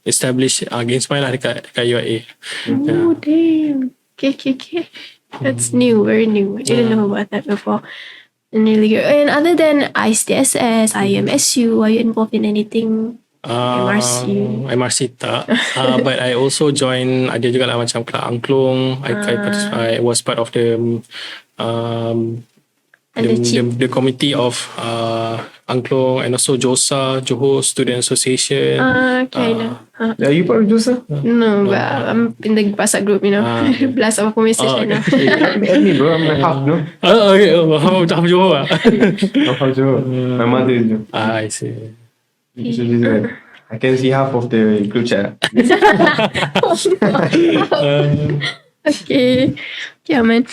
established GameSpy lah dekat UIA. Oh, damn. Okay. That's new, very new. I didn't know about that before. And really good. And other than ICSS, IMSU, are you involved in anything? MRC tak. But I also join, ada juga lah macam Kelab Angklung. I was part of the committee of Angklung, and also JOSA, Johor Student Association. Are you part of JOSA? No, but I'm in the WhatsApp group, blast of a message right now. Me bro, I'm like half, no? Okay, half Johor lah. Half Johor. My mother is Johor. I see. So this is I can see half of the group chat. Okay. Yeah, man.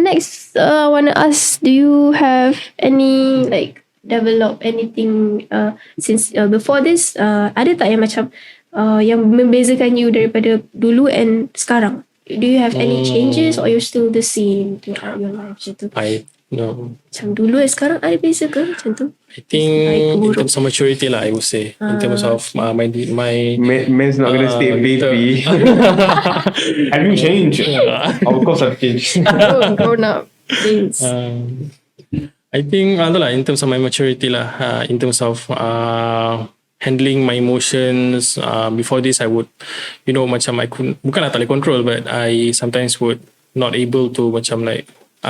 Next, I want to ask, do you have any develop anything since before this? Ada tak yang macam yang membezakan you daripada dulu and sekarang? Do you have any changes or you're still the same throughout your life? Macam tu. No. Macam dulu and sekarang ada beza ke macam tu? I think in terms of maturity lah, I would say. In terms of my man's not gonna stay baby. Have you changed? Of course I've changed. Grown up. Things. I think in terms of my maturity lah, in terms of handling my emotions. Before this, I would, macam I couldn't, bukanlah tak boleh control, but I sometimes would not able to macam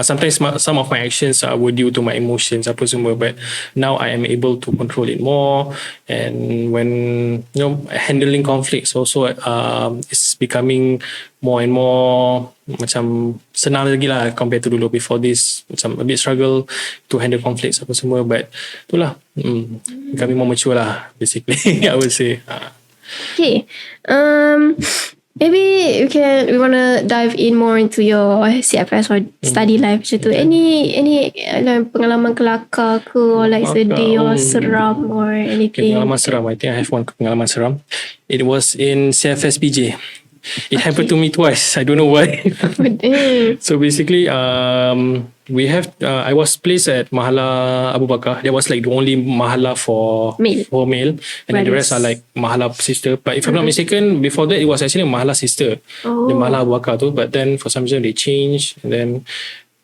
sometimes some of my actions were due to my emotions apa semua, but now I am able to control it more. And when handling conflicts also it's becoming more and more macam senang lagi lah compared to dulu. Before this macam a bit struggle to handle conflicts apa semua, but itulah becoming more mature lah basically. I would say. Okay. Maybe we want to dive in more into your CFS or study life macam tu. Any pengalaman kelakar ke, or sedih or seram or anything? Pengalaman seram. I think I have one pengalaman seram. It was in CFS PJ. It happened to me twice. I don't know why. So basically, I was placed at Mahala Abu Bakar. That was the only Mahala for male. And then the rest are Mahala sister. But if I'm not mistaken, before that, it was actually Mahala sister. The Mahala Abu Bakar tu. But then for some reason, they changed. And then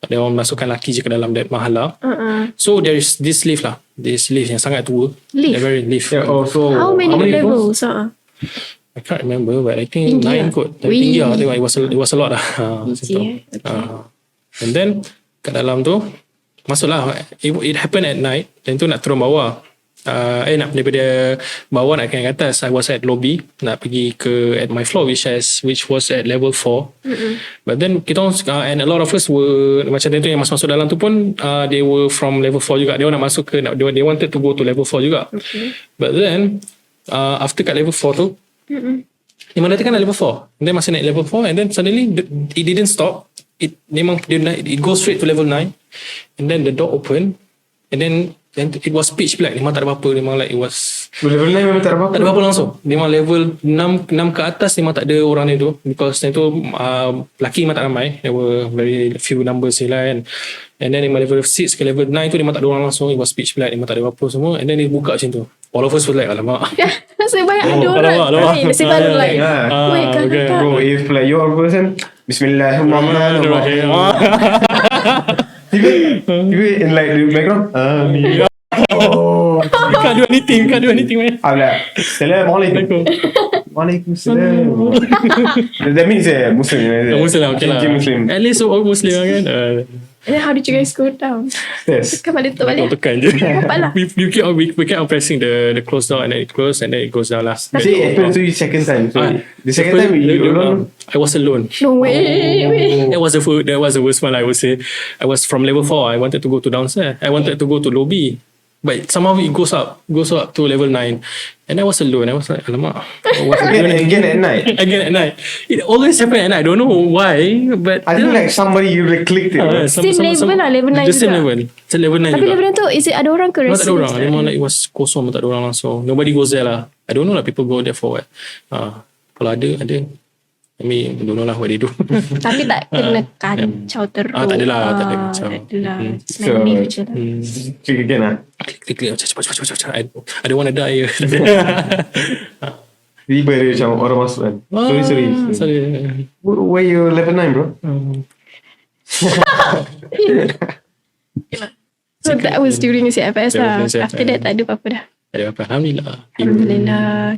they orang masukkan lelaki je ke dalam that Mahala. So there is this lift lah. This lift yang sangat tua. Lift. Yeah, so how many levels? I can't remember, but I think 9 kot. Tinggi lah. It was a lot lah. And then kat dalam tu masuklah. It happened at night. Dan tu nak turun bawah. Nak daripada bawah nak ke atas. I was at lobby nak pergi ke at my floor, which was at level 4. But then kita and a lot of us were macam tu yang masuk dalam tu pun they were from level 4 juga. Dia nak masuk ke they wanted to go to level 4 juga. But then after kat level 4 tu memang dah tekan level 4. And then masih naik level 4, and then suddenly it didn't stop. It goes straight to level 9, and then the door open, and then it was pitch black. Memang tak ada apa-apa. Memang it was level 9 memang tak ada apa-apa. Tak ada apa-apa langsung. Memang level 6 ke atas memang tak ada orang itu, because time tu lelaki memang tak ramai. There were very few numbers lah kan. And then memang level 6 ke level 9 tu memang tak ada orang langsung. It was pitch black. Memang tak ada apa-apa semua. And then dia buka macam tu. All of us was alamak. Nasib banyak ada orang. Nasib baru wait, kakak. Bro, if your person, Bismillahirrahmanirrahim. Tiba in the background. You can't do anything man. I'm like, Assalamualaikum. Waalaikumsalam. That means Muslim. Muslim okay lah. Muslim. At least all Muslim kan. And then how did you guys go down? Yes. Tekan balik. Tekan je. We kept on pressing the close down, and then it closed, and then it goes down last. See, it happened to you second time. So the second time you alone? I was alone. No way. That was the worst one, I would say. I was from level 4. I wanted to go to downstairs. I wanted to go to lobby. But somehow it goes up to level 9. And I was alone. I was like, alamak. Again at night. Again at night. It always happens at night. I don't know why, but I think like somebody you clicked it. Right? Same level lah, level 9 the same juga. level. It's a level 9 Tapi juga. level 9 tu, is it ada orang ke? Tak ada orang. residents? Memang like it was kosong, tak ada orang langsung. Nobody goes there lah. I don't know lah people go there for what. Kalau ada. I mean, don't know lah what they do. Tapi tak kena kacau teruk. tak adalah, tak ada kacau. Tak adalah. So, Live je lah. Click again lah. Klik cepat. I don't want to die. Tiba dia macam orang masuk kan. Sorry. Where you level 9 bro? So that was during CFS lah. During CFS. After that tak ada apa-apa dah. Tak ada apa. Alhamdulillah.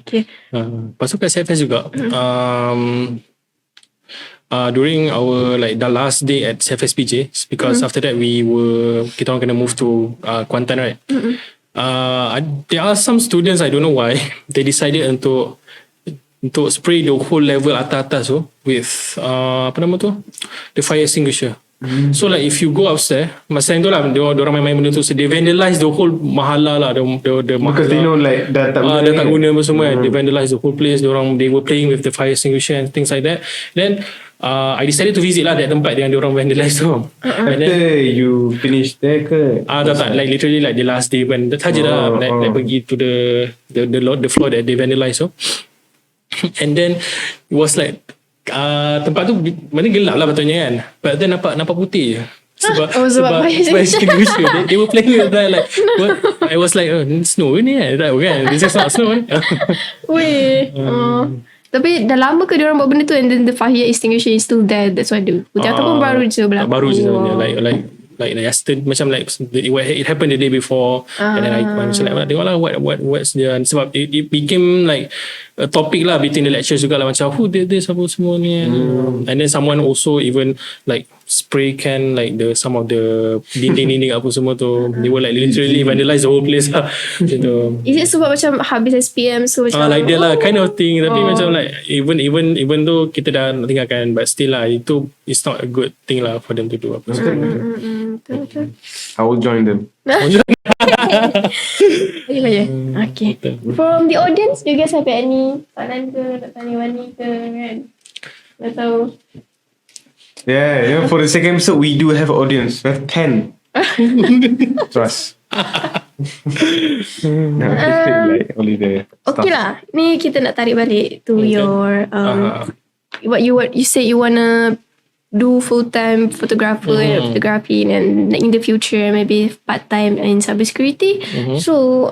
Okay. Lepas tu kat CFS juga. During our like the last day at CFS PJ, because after that kita orang kena move to Kuantan, right? There are some students, I don't know why, they decided untuk spray the whole level atas tu with apa nama tu, the fire extinguisher. So like if you go upstairs, masa tu lah diorang main benda tu, so they vandalize the whole mahala lah, the Because they know like dah tak dah tak guna apa semua. They vandalize the whole place. They were playing with the fire extinguisher and things like that. Then I decided to visit lah that tempat yang diorang vandalize tu. After you finish there ke? Tak, like literally like the last day when saja lah, like pergi to the floor that they vandalize tu. And then it was like tempat tu mana gelap lah patutnya kan, but then nampak putih je. Sebab fire extinguisher. They were playing with that like what? I was like, snow ni kan, this is not snow ni. Weh. Tapi dah lama ke diorang buat benda tu, and then the fire extinguisher is still there, that's why dia putih, ataupun baru je berlaku? Baru je sebenarnya, like yesterday, macam like it happened the day before, and then I macam like tengok lah what's the, sebab it became like a topic lah between the lectures juga lah, macam who did this apa semua ni. And then someone also even like spray can like some of the dinding apa semua tu, they were like literally vandalize the whole place lah. Macam Is it sebab macam habis SPM, so macam like that lah, kind of thing. Tapi macam like even though kita dah nak tinggalkan, but still lah, itu it's not a good thing lah for them to do apa semua. Betul. I will join them. Okay. From the audience, do you guys have any soalan ke, nak tanya Wani ke kan? Atau Yeah, for the second episode we do have audience. We have 10. Trust. Like only the okay lah. Ni kita nak tarik balik to your what you say you wanna do full-time photography and in the future maybe part-time in cybersecurity. So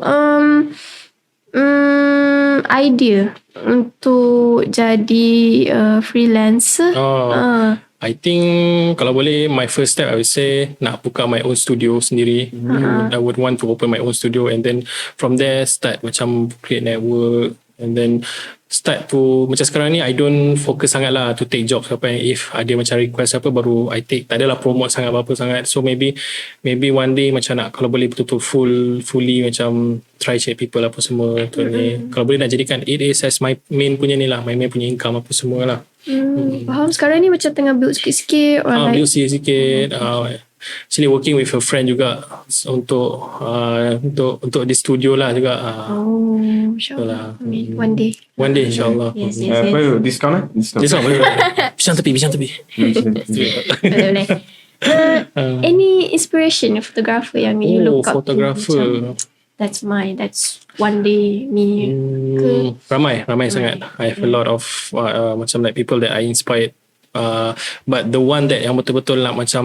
idea untuk jadi freelancer. I think kalau boleh, my first step I would say nak buka my own studio sendiri. I would want to open my own studio, and then from there start macam create network, and then start to macam sekarang ni I don't focus sangat lah to take jobs apa, if ada macam request apa baru I take, tak adalah promote sangat apa sangat. So maybe one day macam nak, kalau boleh betul-betul fully macam try check people apa semua tu ni, kalau boleh nak jadikan it is as my main punya ni lah, my main punya income apa semua lah. Faham. Sekarang ni macam tengah build sikit-sikit, or like Build sikit-sikit. Actually working with a friend juga untuk di studio lah juga. InsyaAllah. One day InsyaAllah. Yes. Discount lah? Discount boleh. Bincang tepi. Boleh. Any inspiration photographer yang you look up photographer. to? That's one day me ke? Ramai sangat. I have a lot of macam like people that I inspired. But the one that yang betul-betul nak macam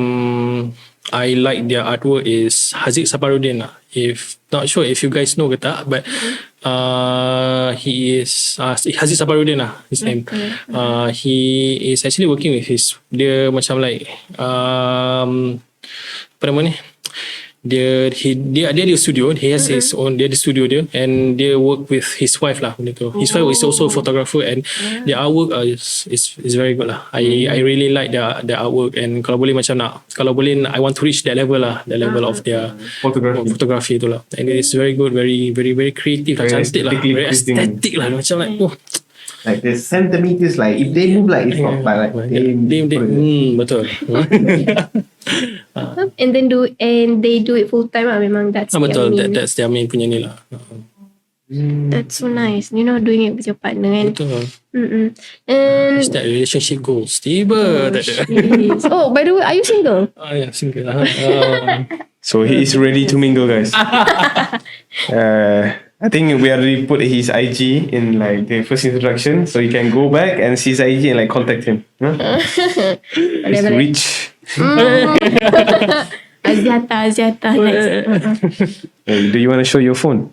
I like their artwork is Haziq Saparuddin. Not sure if you guys know ke tak, but he is Haziq Saparuddin lah his name. He is actually working with dia macam like apa nama ni, dia ada studio, he has his own, dia ada studio dia, and dia work with his wife lah benda tu. His wife is also a photographer, and their artwork is very good lah. I really like their artwork, and kalau boleh I want to reach that level lah, the level of their photography tu lah. And it is very good, very very very creative lah, cantik lah, very aesthetic lah, macam like like the centimeters, like if they move like it's not like betul. And they do it full time memang that's Betul, their main. that's their main punya ni lah. That's so nice, doing it with your partner kan. Betul. And Is that relationship goals? Tiba tak ada. jeez. Oh, by the way, are you single? Ya, single lah. So he is ready to mingle, guys. I think we already put his IG in like the first introduction, so you can go back and see his IG and like contact him. He's rich. Aziata next. Do you want to show your phone?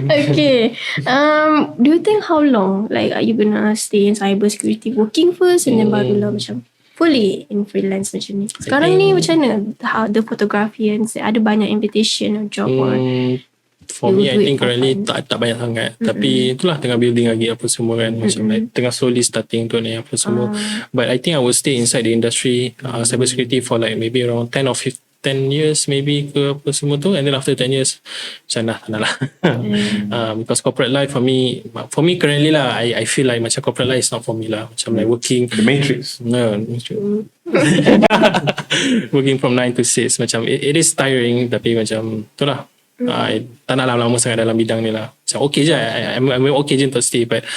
Okay. Do you think how long like are you gonna stay in cybersecurity, working first and then barulah macam fully in freelance macam ni? Sekarang ni macam mana? How the photography and ada banyak invitation or job or for me, I think currently tak banyak sangat. Tapi itulah tengah building lagi apa semua kan. Macam like tengah slowly starting tu ni apa semua. But I think I will stay inside the industry, cybersecurity for like maybe around 10 years maybe ke apa semua tu. And then after 10 years, macam tak nak lah. Because corporate life for me currently lah, I feel like macam corporate life is not for me lah. Macam like working. The Matrix. No, working from 9 to 6. Macam it is tiring tapi macam tu lah. Tak nak lama sangat dalam bidang ni lah. Macam okay je, I'm okay je untuk stay, but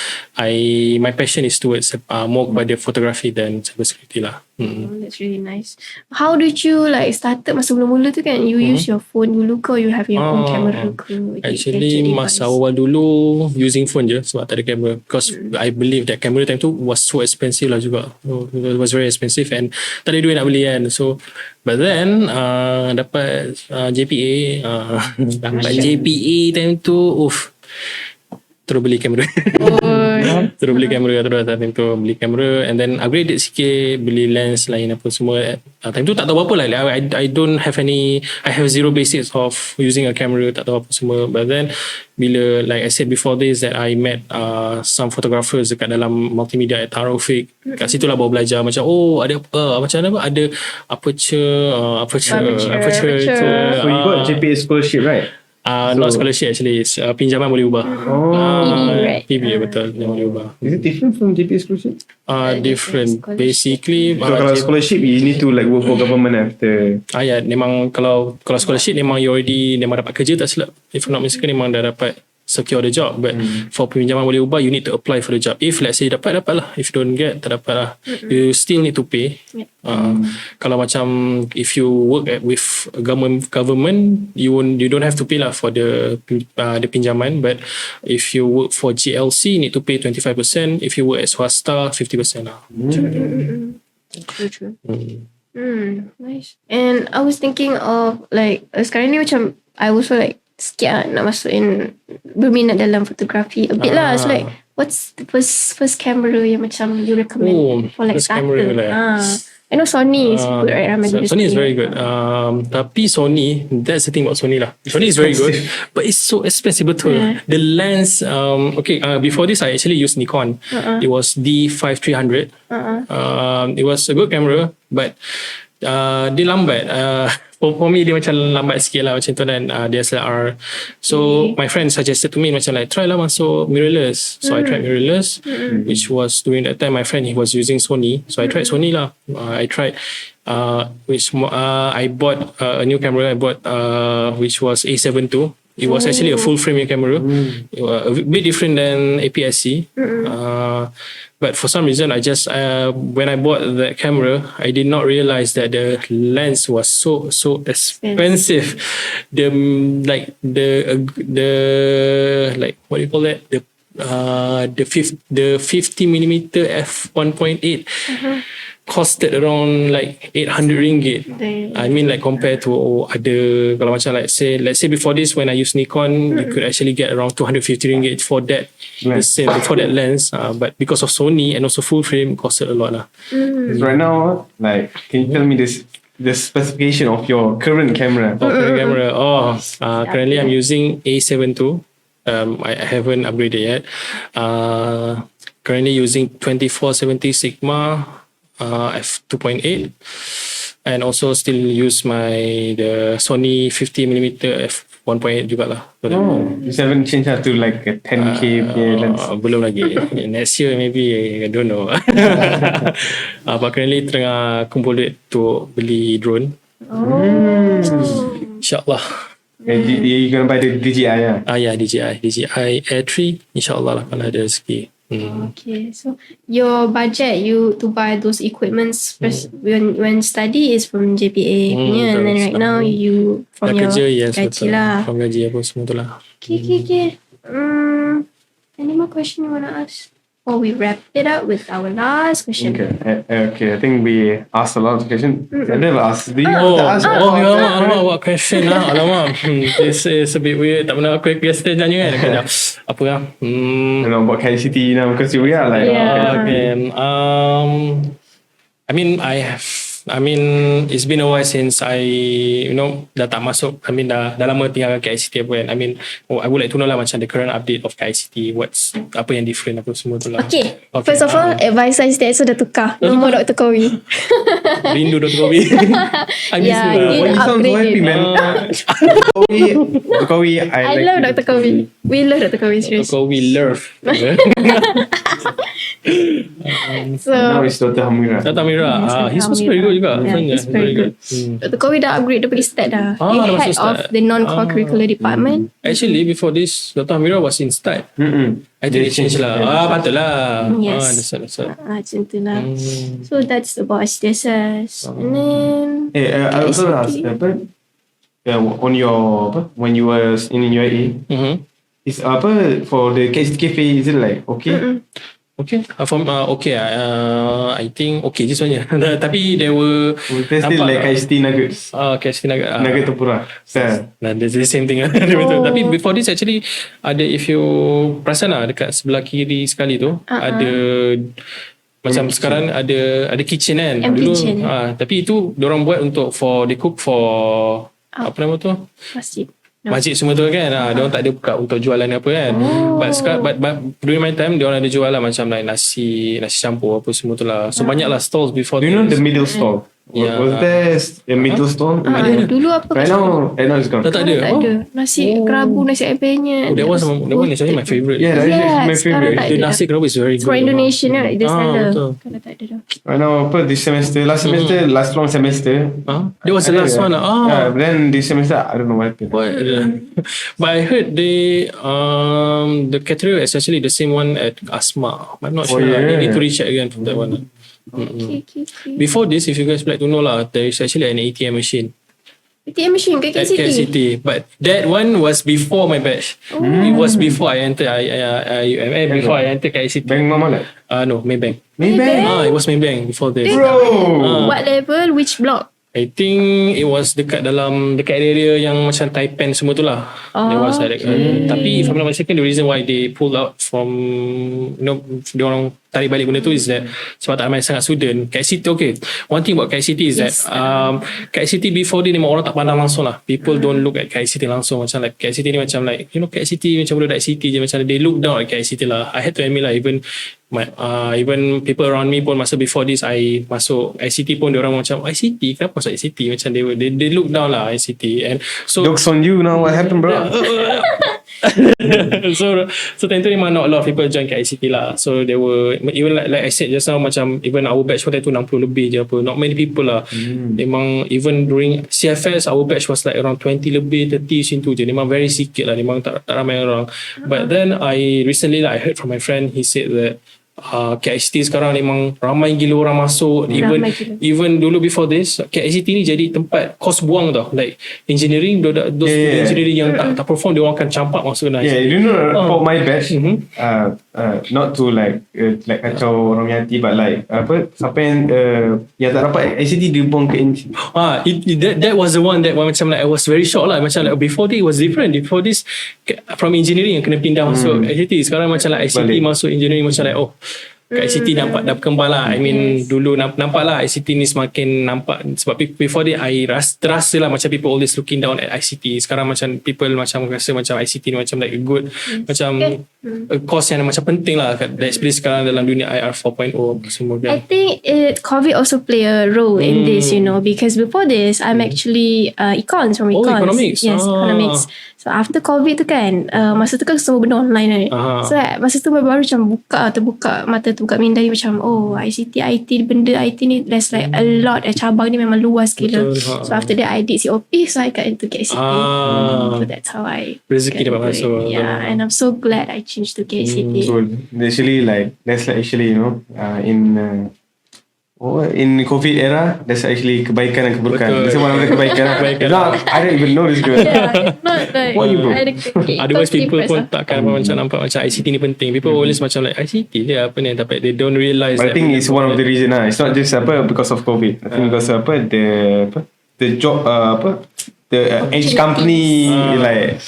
my passion is towards more kepada photography than cybersecurity lah. That's really nice. How did you like started masa mula-mula tu kan? You use your phone dulu ke, you have your own camera ke? Actually masa awal dulu using phone je sebab tak ada camera, because I believe that camera time tu was so expensive lah juga. It was very expensive and tak ada duit nak beli kan. So but then dapat JPA dapat JPA time tu terus beli kamera. Terus beli kamera time tu beli kamera and then upgrade sikit, beli lens lain apa semua. Time tu tak tahu apa lah. I don't have any, I have zero basics of using a camera, tak tahu apa semua. But then bila like I said before this that I met some photographers dekat dalam multimedia at Taufik. Kat situ lah baru belajar macam ada apa, macam apa, ada aperture itu. So you got JPA scholarship, right? Not scholarship actually, it's pinjaman boleh ubah. PB betul, yang boleh ubah. Is it different from JPA scholarship? Different. Basically, so kalau scholarship you need to like work for government after. Memang kalau scholarship memang you already memang dapat kerja tak silap. If not mistaken memang dah dapat secure the job, but for pinjaman boleh ubah you need to apply for the job. If let's say dapat lah, if don't get tak dapat lah, you still need to pay. Kalau macam if you work with government you don't have to pay lah for the pinjaman, but if you work for GLC you need to pay 25%, if you work at swasta 50% lah. True. Nice. And I was thinking of like sekarang ni macam I also like sikit nak masuk in berminat dalam fotografi a bit lah. So like what's the first camera yang macam you recommend for like starter? I know Sony is good, right? Sony is very good. Tapi Sony, that's the thing about Sony lah. Sony is very good, but it's so expensive betul. The lens, before this I actually used Nikon. It was D5300. It was a good camera, but dia lambat. For me dia macam lambat sikit lah macam tu dan DSLR. So my friend suggested to me macam like try lah masuk mirrorless. So I tried mirrorless, which was during that time my friend he was using Sony. So I tried Sony lah. I tried I bought a new camera. I bought which was A7 II. It was actually a full frame camera. A bit different than APS-C. But for some reason, I just when I bought that camera, I did not realize that the lens was so expensive. The what do you call that? The 50mm f1.8 costed around like 800 ringgit. I mean like compared to other, kalau macam like let's say before this when I use Nikon, you could actually get around 250 ringgit for that for that lens. But because of Sony and also full frame, costed a lot lah. So right now, like, can you tell me the specification of your current camera? Currently I'm using A7 II. I haven't upgraded yet. Currently using 2470 Sigma f2.8, and also still use the Sony 50mm 1.8 jugalah. Oh, you haven't changed to like a 10k lens. Belum lagi. Next year maybe, I don't know. But currently tengah kumpul duit untuk beli drone. InsyaAllah. You gonna buy the DJI DJI Air 3 InsyaAllah lah kalau ada rezeki. Okay, so your budget you to buy those equipments first when study is from JPA punya, and then right now you from your kerja, yes, gaji betul. lah. From gaji apa semua tu lah. Okay. Any more question you wanna ask? Or we wrap it up with our last question. Okay, I think we asked a lot of questions. I never asked. Do you want to ask? Alamak, what question lah. Alamak, this is a bit weird. Tak pernah aku question tanya kan. Apa lah? About KCT now, because we are like. Okay. I mean, it's been a while since I, dah tak masuk. Dah lama tinggal KICT apa kan. I would like to know lah macam the current update of KICT. Apa yang different, apa semua tu lah. Okay. First of all, advisor STS dah tukar. Nombor Dr. Kowi. Rindu Dr. Kowi. I miss you lah. Why you sound so happy, man? Dr. Kowi, I love Dr. Kowi. We love Dr. Kowi, serious. Dr. Kowi love. So now it's Dr. Hamira. Dr. Hamira. He's also very good juga. Yeah, he's very good. Dr. Kowi dah upgrade daripada stat dah. Dia head of the non-core curricular department. Actually, before this, Dr. Hamira was in stat. I think they change lah. Patutlah. Yes. Macam tu lah. So that's about STSS. And then I also asked on your when you were in UAE, is for the cafe, is it like okay? Okay, I think okay je sebenarnya. Tapi there were still like KST nuggets. KST nugget. Nugget tempura. That's the same thing. Tapi before this actually ada, if you perasan lah dekat sebelah kiri sekali tu ada macam sekarang ada kitchen kan. Dulu tapi itu diorang buat untuk they cook for apa nama tu? Masjid semua tu kan. Diorang tak ada buka untuk jualan apa kan. But during my time diorang ada jual lah macam like nasi campur apa semua tu lah. So banyak lah stalls before. Do you know the middle stall? Yeah. Was there a middle stall? Dulu apa? Right now it's gone. Tak ada. Nasi kerabu, nasi ayam. That one is actually my favorite. Yeah, that's my favorite. The nasi kerabu is very good. For Indonesian right? Dia seller. Betul. Kalau tak ada dah. Right now last long semester. That was the last one. Yeah, but then this semester I don't know what happened. But I heard the caterer is actually the same one at Asma. I'm not sure. I need to recheck again from that one. Okay. Before this, if you guys like to know lah, there is actually an ATM machine. ATM machine kat At KCT. But that one was before my batch. It was before I entered IIUM. Before I entered KCT. Bank normal? No, Maybank. Maybank? It was Maybank before this. Bro! What level? Which block? I think it was dekat area yang macam Taipan semua tu lah. There was tapi if I'm not mistaken, the reason why they pulled out from diorang tarik balik benda tu is that sebab tak ramai sangat student. KCT okay. One thing about KCT is that KCT before ni memang orang tak pandang langsung lah. People don't look at KCT langsung. Macam like KCT ni macam like KCT macam budak city je, macam they look down at KCT lah. I had to admit lah, even people around me pun masa before this I masuk ICT pun diorang macam ICT kenapa masuk ICT, macam they look down lah ICT. And so jokes on you now, what happened bro? so tentunya memang not a lot of people join kat ICT lah. So there were, even like I said just now, macam even our batch waktu tu 60 lebih je apa, not many people lah. Memang even during CFS our batch was like around 20 lebih, 30 macam tu je. Memang very sikit lah, memang tak ramai orang. But then I recently I heard from my friend, he said that KICT sekarang memang ramai gila orang masuk. Even dulu before this, KICT ni jadi tempat kos buang tau. Like engineering, those engineering yang tak perform, dia orang akan campak masuk dalam ICT. You know, for my batch, not to like kacau orang hati, but like siapa yang tak dapat ICT dia buang ke that was the one that macam like I was very shocked lah. Macam like before this it was different. Before this from engineering yang kena pindah masuk ICT, sekarang macam like ICT masuk engineering, macam like kat ICT nampak dah berkembang lah. I mean dulu nampak lah ICT ni semakin nampak, sebab before dia I terasa lah macam people always looking down at ICT. Sekarang macam people macam rasa macam ICT ni macam like good, macam course yang macam penting lah, especially sekarang dalam dunia IR 4.0 semua kan. I think COVID also play a role in this, because before this I'm actually economics. Yes, economics. So after COVID tu kan, masa tu kan semua benda online kan. So masa tu baru macam terbuka mata, terbuka minda ni macam ICT, IT, benda IT ni there's like a lot, cabang ni memang luas gila. So after that I did COP, so I got into KICT. So that's how I rezeki dapat masuk. Yeah, and I'm so glad I changed to KICT. So actually that's like actually in COVID era, that's actually kebaikan dan keburukan. Betul. Semua ada kebaikan. No, I don't even know this girl. Yeah, it's not like What you bro? Otherwise people pun takkan macam nampak macam ICT ni penting. People always macam like ICT dia apa ni, tapi they don't realise. But I think it's one of the reason It's not just because of COVID. I think because the job the each company like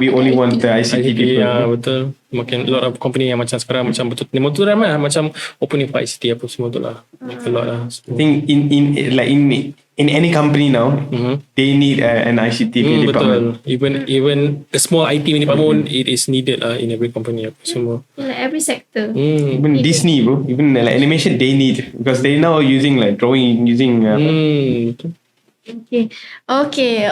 we only want the ICT people. Ya betul. Makin a lot of company yang macam sekarang macam betul ramai lah, macam opening for ICT apa semua tu lah. A lot lah. I think in any company now, they need an ICT department. Betul. Even a small IT department, it is needed in every company apa semua. in like every sector. Even Disney bro, even like animation they need, because they now using like drawing using Betul. Okay.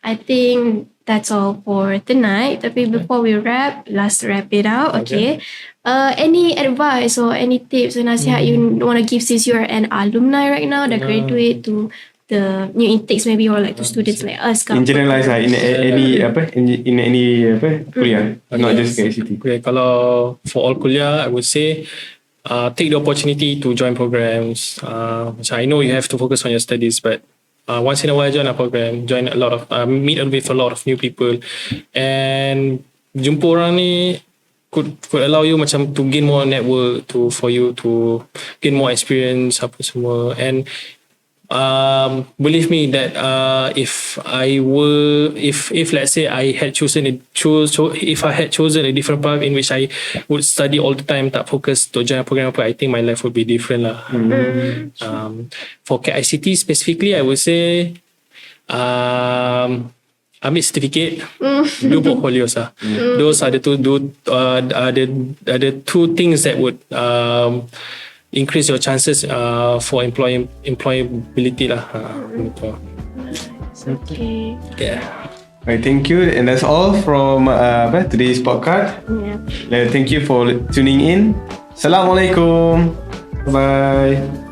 I think that's all for tonight. Tapi before we wrap it out. Okay. Any advice or any tips or nasihat you want to give, since you're an alumni right now, the graduate, to the new intakes maybe, or like to students like us? in generalize in any kuliah, not just ICT. Okay, kalau for all kuliah, I would say take the opportunity to join programs. So I know you have to focus on your studies, but once in a while join a program, join a lot of meet with a lot of new people, and jumpa orang ni could allow you macam to gain more network, for you to gain more experience apa semua. And believe me that if let's say I had chosen a different path in which I would study all the time, tak fokus to join a program apa, I think my life would be different lah. For KICT specifically, I would say ambil certificate, do portfolios lah. Those are the two things that would increase your chances for employability lah. Okay. Yeah. Right, thank you, and that's all from today's podcast. Yeah. Thank you for tuning in. Assalamualaikum. Bye.